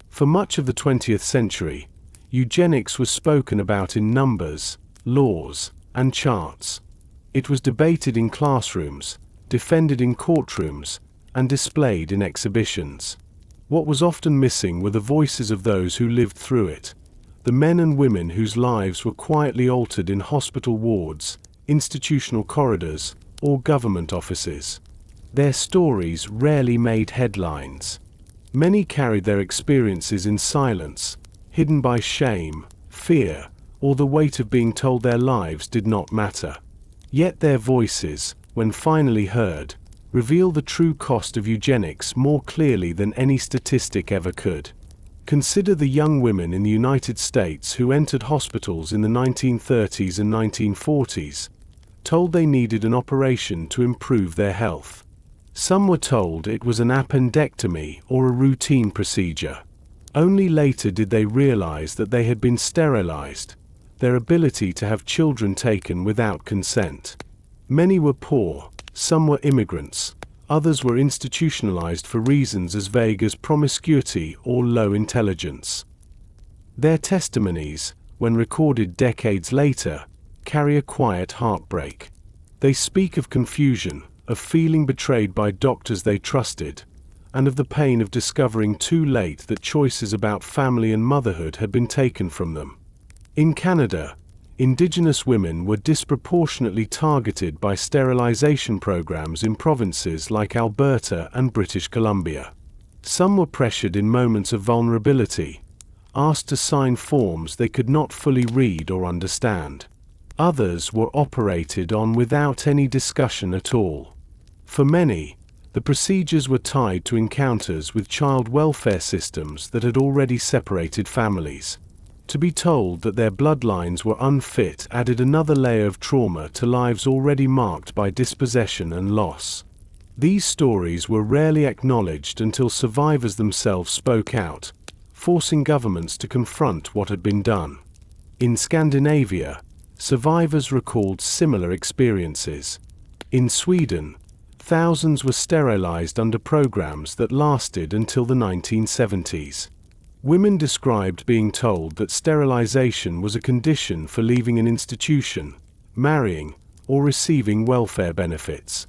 For much of the 20th century, eugenics was spoken about in numbers, laws, and charts. It was debated in classrooms, defended in courtrooms, and displayed in exhibitions. What was often missing were the voices of those who lived through it, the men and women whose lives were quietly altered in hospital wards, institutional corridors, or government offices. Their stories rarely made headlines. Many carried their experiences in silence, hidden by shame, fear, or the weight of being told their lives did not matter. Yet their voices, when finally heard, reveal the true cost of eugenics more clearly than any statistic ever could. Consider the young women in the United States who entered hospitals in the 1930s and 1940s, told they needed an operation to improve their health. Some were told it was an appendectomy or a routine procedure. Only later did they realize that they had been sterilized, their ability to have children taken without consent. Many were poor, some were immigrants, others were institutionalized for reasons as vague as promiscuity or low intelligence. Their testimonies, when recorded decades later, carry a quiet heartbreak. They speak of confusion, of feeling betrayed by doctors they trusted, and of the pain of discovering too late that choices about family and motherhood had been taken from them. In Canada, Indigenous women were disproportionately targeted by sterilization programs in provinces like Alberta and British Columbia. Some were pressured in moments of vulnerability, asked to sign forms they could not fully read or understand. Others were operated on without any discussion at all. For many, the procedures were tied to encounters with child welfare systems that had already separated families. To be told that their bloodlines were unfit added another layer of trauma to lives already marked by dispossession and loss. These stories were rarely acknowledged until survivors themselves spoke out, forcing governments to confront what had been done. In Scandinavia, survivors recalled similar experiences. In Sweden, thousands were sterilized under programs that lasted until the 1970s. Women described being told that sterilization was a condition for leaving an institution, marrying, or receiving welfare benefits.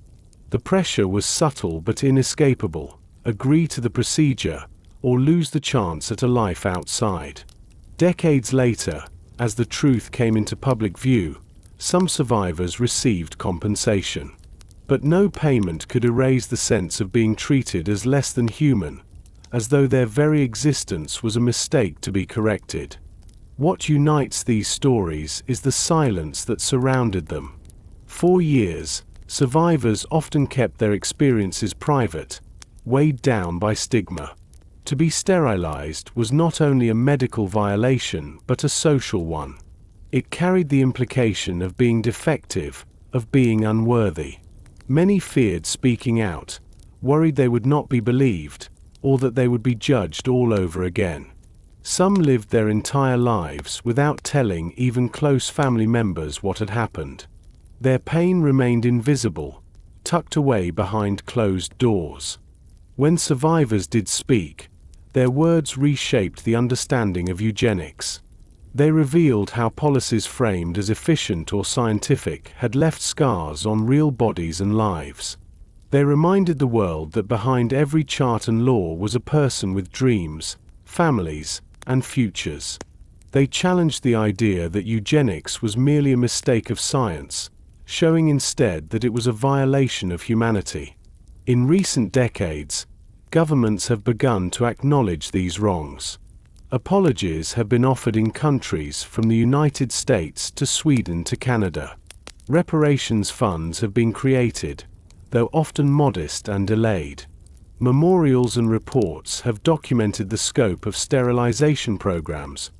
The pressure was subtle but inescapable: agree to the procedure, or lose the chance at a life outside. Decades later, as the truth came into public view, some survivors received compensation. But no payment could erase the sense of being treated as less than human, as though their very existence was a mistake to be corrected. What unites these stories is the silence that surrounded them. For years, survivors often kept their experiences private, weighed down by stigma. To be sterilized was not only a medical violation but a social one. It carried the implication of being defective, of being unworthy. Many feared speaking out, worried they would not be believed, or that they would be judged all over again. Some lived their entire lives without telling even close family members what had happened. Their pain remained invisible, tucked away behind closed doors. When survivors did speak, their words reshaped the understanding of eugenics. They revealed how policies framed as efficient or scientific had left scars on real bodies and lives. They reminded the world that behind every chart and law was a person with dreams, families, and futures. They challenged the idea that eugenics was merely a mistake of science, showing instead that it was a violation of humanity. In recent decades, governments have begun to acknowledge these wrongs. Apologies have been offered in countries from the United States to Sweden to Canada. Reparations funds have been created, though often modest and delayed. Memorials and reports have documented the scope of sterilization programs,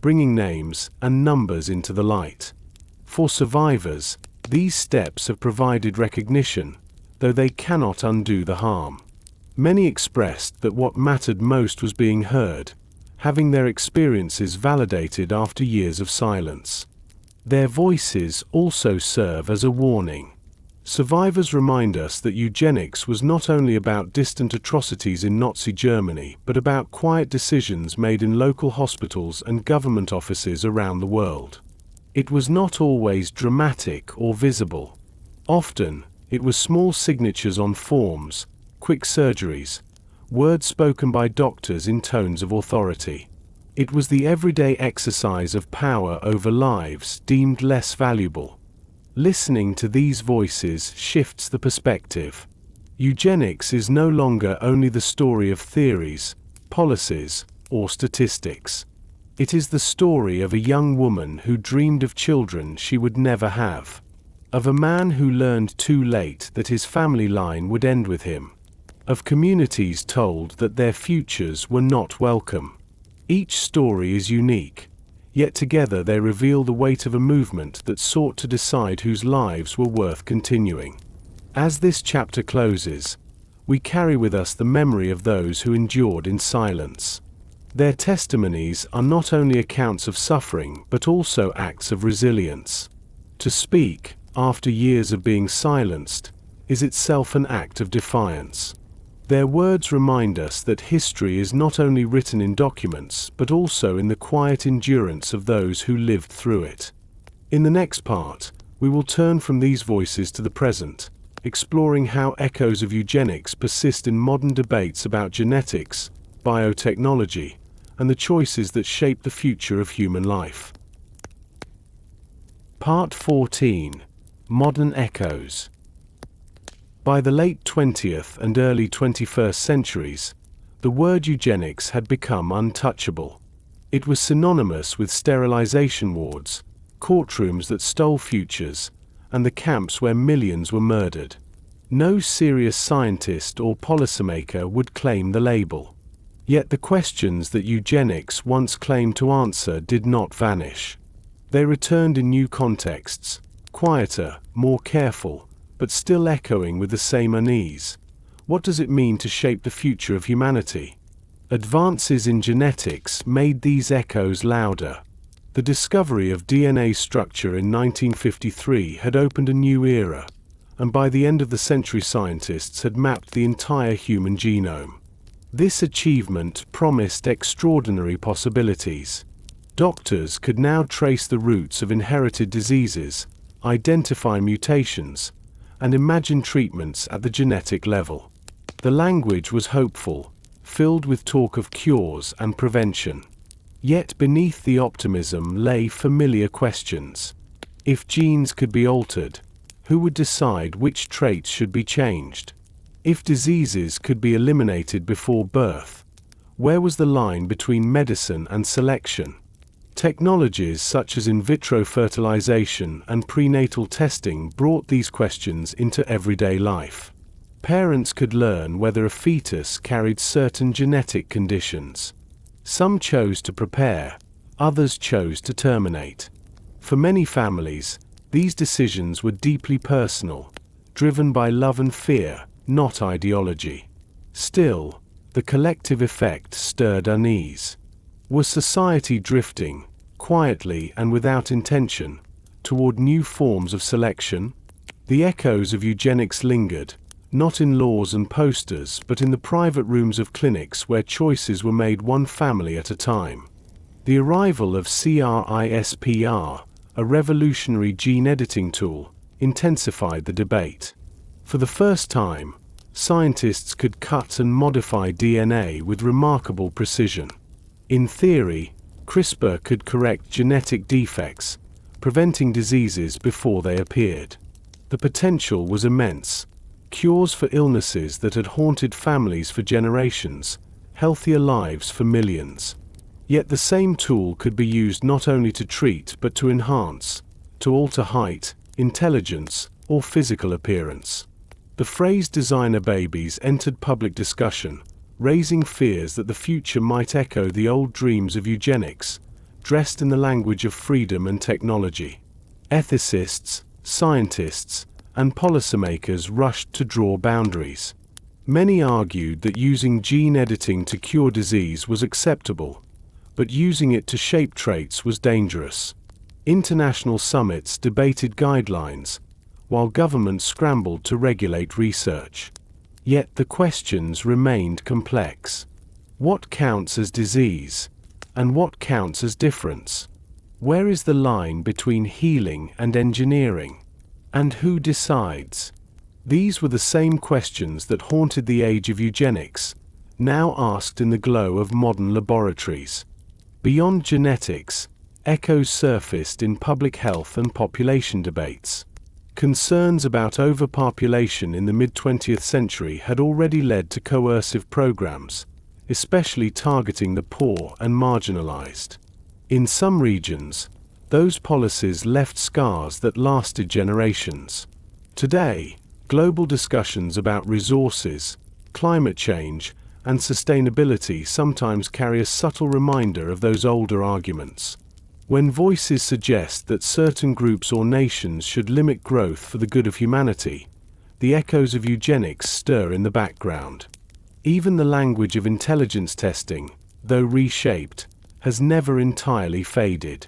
bringing names and numbers into the light. For survivors, these steps have provided recognition, though they cannot undo the harm. Many expressed that what mattered most was being heard, having their experiences validated after years of silence. Their voices also serve as a warning. Survivors remind us that eugenics was not only about distant atrocities in Nazi Germany, but about quiet decisions made in local hospitals and government offices around the world. It was not always dramatic or visible. Often, it was small signatures on forms, quick surgeries, words spoken by doctors in tones of authority. It was the everyday exercise of power over lives deemed less valuable. Listening to these voices shifts the perspective. Eugenics is no longer only the story of theories, policies, or statistics. It is the story of a young woman who dreamed of children she would never have, of a man who learned too late that his family line would end with him, of communities told that their futures were not welcome. Each story is unique, yet together they reveal the weight of a movement that sought to decide whose lives were worth continuing. As this chapter closes, we carry with us the memory of those who endured in silence. Their testimonies are not only accounts of suffering but also acts of resilience. To speak, after years of being silenced, is itself an act of defiance. Their words remind us that history is not only written in documents but also in the quiet endurance of those who lived through it. In the next part, we will turn from these voices to the present, exploring how echoes of eugenics persist in modern debates about genetics, biotechnology, and the choices that shape the future of human life. Part 14. Modern Echoes. By the late 20th and early 21st centuries, the word eugenics had become untouchable. It was synonymous with sterilization wards, courtrooms that stole futures, and the camps where millions were murdered. No serious scientist or policymaker would claim the label. Yet the questions that eugenics once claimed to answer did not vanish. They returned in new contexts, quieter, more careful, but still echoing with the same unease. What does it mean to shape the future of humanity? Advances in genetics made these echoes louder. The discovery of DNA structure in 1953 had opened a new era, and by the end of the century scientists had mapped the entire human genome. This achievement promised extraordinary possibilities. Doctors could now trace the roots of inherited diseases, identify mutations, and imagine treatments at the genetic level. The language was hopeful, filled with talk of cures and prevention. Yet beneath the optimism lay familiar questions. If genes could be altered, who would decide which traits should be changed? If diseases could be eliminated before birth, where was the line between medicine and selection? Technologies such as in vitro fertilization and prenatal testing brought these questions into everyday life. Parents could learn whether a fetus carried certain genetic conditions. Some chose to prepare, others chose to terminate. For many families, these decisions were deeply personal, driven by love and fear, not ideology. Still, the collective effect stirred unease. Was society drifting, quietly and without intention, toward new forms of selection? The echoes of eugenics lingered, not in laws and posters but in the private rooms of clinics where choices were made one family at a time. The arrival of CRISPR, a revolutionary gene editing tool, intensified the debate. For the first time, scientists could cut and modify DNA with remarkable precision. In theory, CRISPR could correct genetic defects, preventing diseases before they appeared. The potential was immense. Cures for illnesses that had haunted families for generations, healthier lives for millions. Yet the same tool could be used not only to treat but to enhance, to alter height, intelligence, or physical appearance. The phrase designer babies entered public discussion, raising fears that the future might echo the old dreams of eugenics, dressed in the language of freedom and technology. Ethicists, scientists, and policymakers rushed to draw boundaries. Many argued that using gene editing to cure disease was acceptable, but using it to shape traits was dangerous. International summits debated guidelines, while governments scrambled to regulate research. Yet the questions remained complex. What counts as disease? And what counts as difference? Where is the line between healing and engineering? And who decides? These were the same questions that haunted the age of eugenics, now asked in the glow of modern laboratories. Beyond genetics, echoes surfaced in public health and population debates. Concerns about overpopulation in the mid-20th century had already led to coercive programs, especially targeting the poor and marginalized. In some regions, those policies left scars that lasted generations. Today, global discussions about resources, climate change, and sustainability sometimes carry a subtle reminder of those older arguments. When voices suggest that certain groups or nations should limit growth for the good of humanity, the echoes of eugenics stir in the background. Even the language of intelligence testing, though reshaped, has never entirely faded.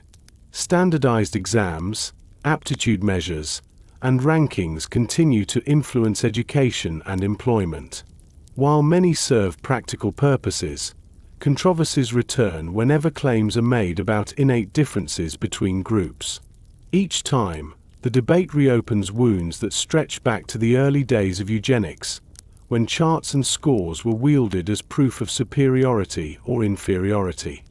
Standardized exams, aptitude measures, and rankings continue to influence education and employment. While many serve practical purposes, controversies return whenever claims are made about innate differences between groups. Each time, the debate reopens wounds that stretch back to the early days of eugenics, when charts and scores were wielded as proof of superiority or inferiority.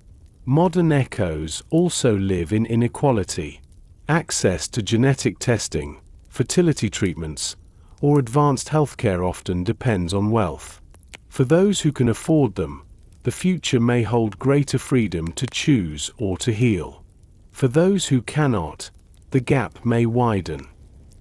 Modern echoes also live in inequality. Access to genetic testing, fertility treatments, or advanced healthcare often depends on wealth. For those who can afford them, the future may hold greater freedom to choose or to heal. For those who cannot, the gap may widen.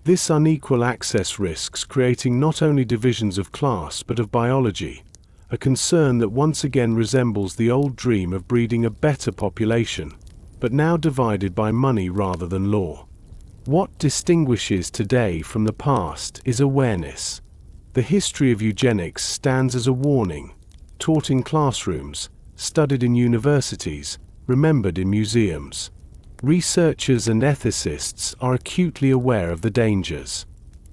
This unequal access risks creating not only divisions of class but of biology, a concern that once again resembles the old dream of breeding a better population, but now divided by money rather than law. What distinguishes today from the past is awareness. The history of eugenics stands as a warning, taught in classrooms, studied in universities, remembered in museums. Researchers and ethicists are acutely aware of the dangers.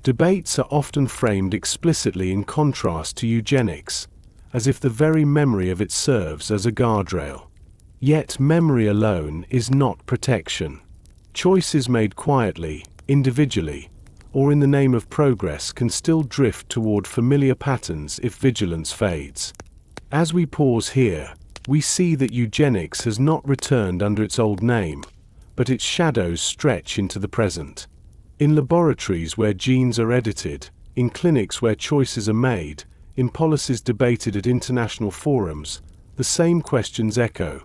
Debates are often framed explicitly in contrast to eugenics, as if the very memory of it serves as a guardrail. Yet memory alone is not protection. Choices made quietly, individually, or in the name of progress can still drift toward familiar patterns if vigilance fades. As we pause here, we see that eugenics has not returned under its old name, but its shadows stretch into the present. In laboratories where genes are edited, in clinics where choices are made, in policies debated at international forums, the same questions echo.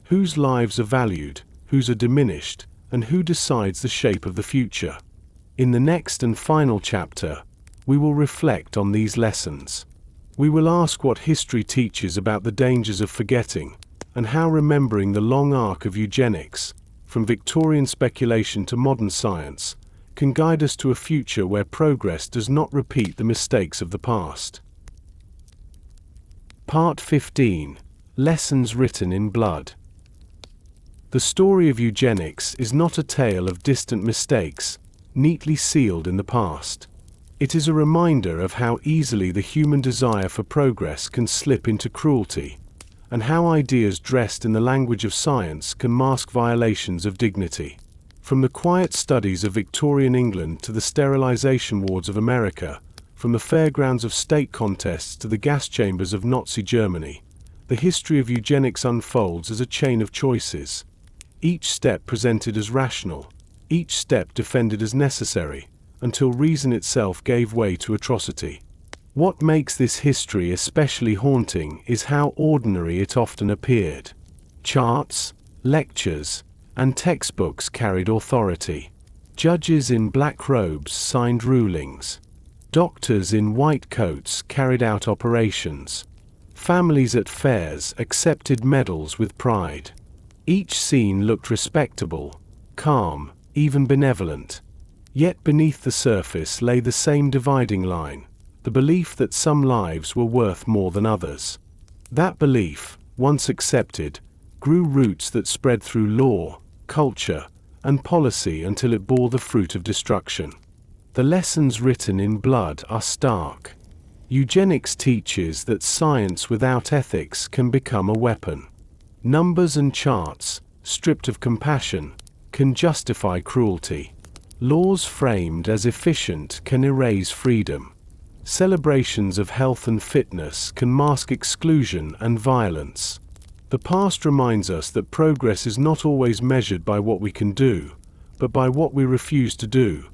Whose lives are valued, whose are diminished, and who decides the shape of the future? In the next and final chapter, we will reflect on these lessons. We will ask what history teaches about the dangers of forgetting, and how remembering the long arc of eugenics, from Victorian speculation to modern science, can guide us to a future where progress does not repeat the mistakes of the past. Part 15. Lessons Written in Blood. The story of eugenics is not a tale of distant mistakes, neatly sealed in the past. It is a reminder of how easily the human desire for progress can slip into cruelty, and how ideas dressed in the language of science can mask violations of dignity. From the quiet studies of Victorian England to the sterilization wards of America, from the fairgrounds of state contests to the gas chambers of Nazi Germany, the history of eugenics unfolds as a chain of choices. Each step presented as rational, each step defended as necessary, until reason itself gave way to atrocity. What makes this history especially haunting is how ordinary it often appeared. Charts, lectures, and textbooks carried authority. Judges in black robes signed rulings. Doctors in white coats carried out operations. Families at fairs accepted medals with pride. Each scene looked respectable, calm, even benevolent. Yet beneath the surface lay the same dividing line, the belief that some lives were worth more than others. That belief, once accepted, grew roots that spread through law, culture, and policy until it bore the fruit of destruction. The lessons written in blood are stark. Eugenics teaches that science without ethics can become a weapon. Numbers and charts, stripped of compassion, can justify cruelty. Laws framed as efficient can erase freedom. Celebrations of health and fitness can mask exclusion and violence. The past reminds us that progress is not always measured by what we can do, but by what we refuse to do,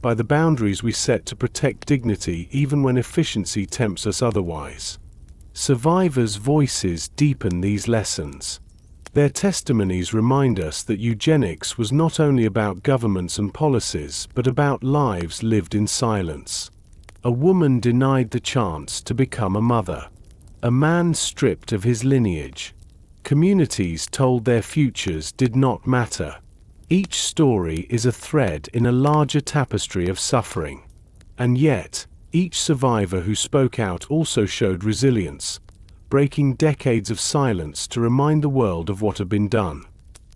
by the boundaries we set to protect dignity even when efficiency tempts us otherwise. Survivors' voices deepen these lessons. Their testimonies remind us that eugenics was not only about governments and policies, but about lives lived in silence. A woman denied the chance to become a mother. A man stripped of his lineage. Communities told their futures did not matter. Each story is a thread in a larger tapestry of suffering. And yet, each survivor who spoke out also showed resilience, breaking decades of silence to remind the world of what had been done.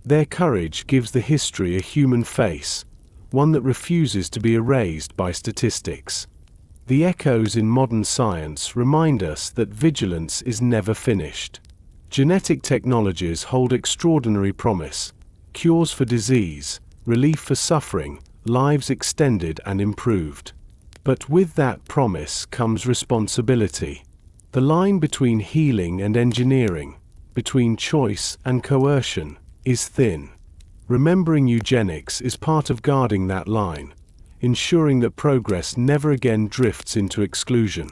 Their courage gives the history a human face, one that refuses to be erased by statistics. The echoes in modern science remind us that vigilance is never finished. Genetic technologies hold extraordinary promise: cures for disease, relief for suffering, lives extended and improved. But with that promise comes responsibility. The line between healing and engineering, between choice and coercion, is thin. Remembering eugenics is part of guarding that line, ensuring that progress never again drifts into exclusion.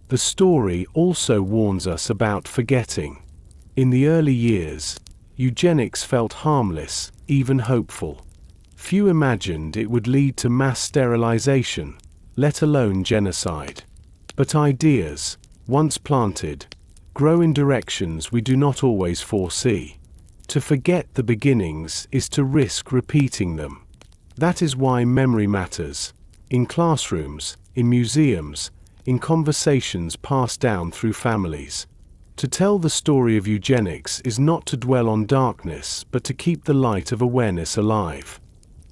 The story also warns us about forgetting. In the early years, eugenics felt harmless, even hopeful. Few imagined it would lead to mass sterilization, let alone genocide. But ideas, once planted, grow in directions we do not always foresee. To forget the beginnings is to risk repeating them. That is why memory matters. In classrooms, in museums, in conversations passed down through families. To tell the story of eugenics is not to dwell on darkness, but to keep the light of awareness alive.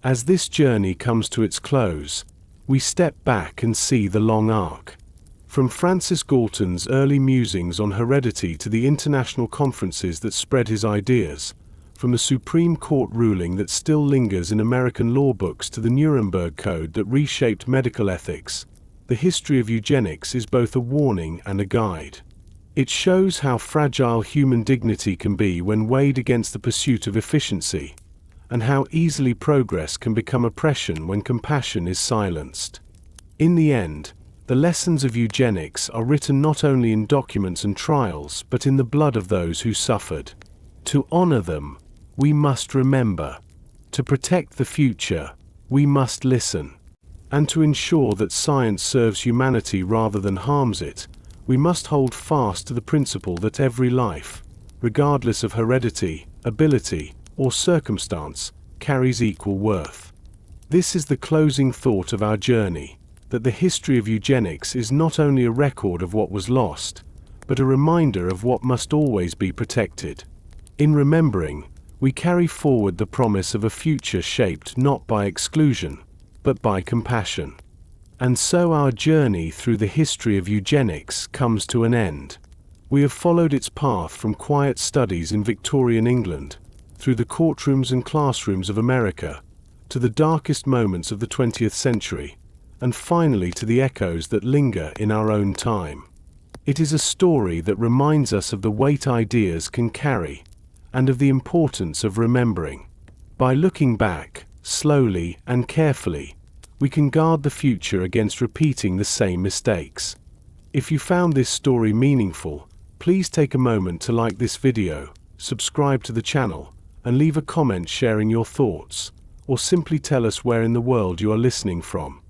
As this journey comes to its close, we step back and see the long arc. From Francis Galton's early musings on heredity to the international conferences that spread his ideas, from the Supreme Court ruling that still lingers in American law books to the Nuremberg Code that reshaped medical ethics, the history of eugenics is both a warning and a guide. It shows how fragile human dignity can be when weighed against the pursuit of efficiency, and how easily progress can become oppression when compassion is silenced. In the end, the lessons of eugenics are written not only in documents and trials, but in the blood of those who suffered. To honor them, we must remember. To protect the future, we must listen. And to ensure that science serves humanity rather than harms it, we must hold fast to the principle that every life, regardless of heredity, ability, or circumstance, carries equal worth. This is the closing thought of our journey, that the history of eugenics is not only a record of what was lost, but a reminder of what must always be protected. In remembering, we carry forward the promise of a future shaped not by exclusion, but by compassion. And so our journey through the history of eugenics comes to an end. We have followed its path from quiet studies in Victorian England, through the courtrooms and classrooms of America, to the darkest moments of the 20th century, and finally to the echoes that linger in our own time. It is a story that reminds us of the weight ideas can carry, and of the importance of remembering. By looking back, slowly and carefully, we can guard the future against repeating the same mistakes. If you found this story meaningful, please take a moment to like this video, subscribe to the channel, and leave a comment sharing your thoughts, or simply tell us where in the world you are listening from.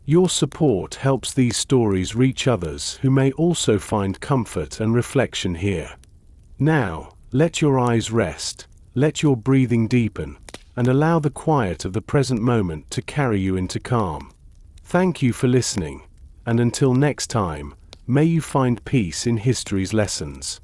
Your support helps these stories reach others who may also find comfort and reflection here. Now, let your eyes rest, let your breathing deepen, and allow the quiet of the present moment to carry you into calm. Thank you for listening, and until next time, may you find peace in history's lessons.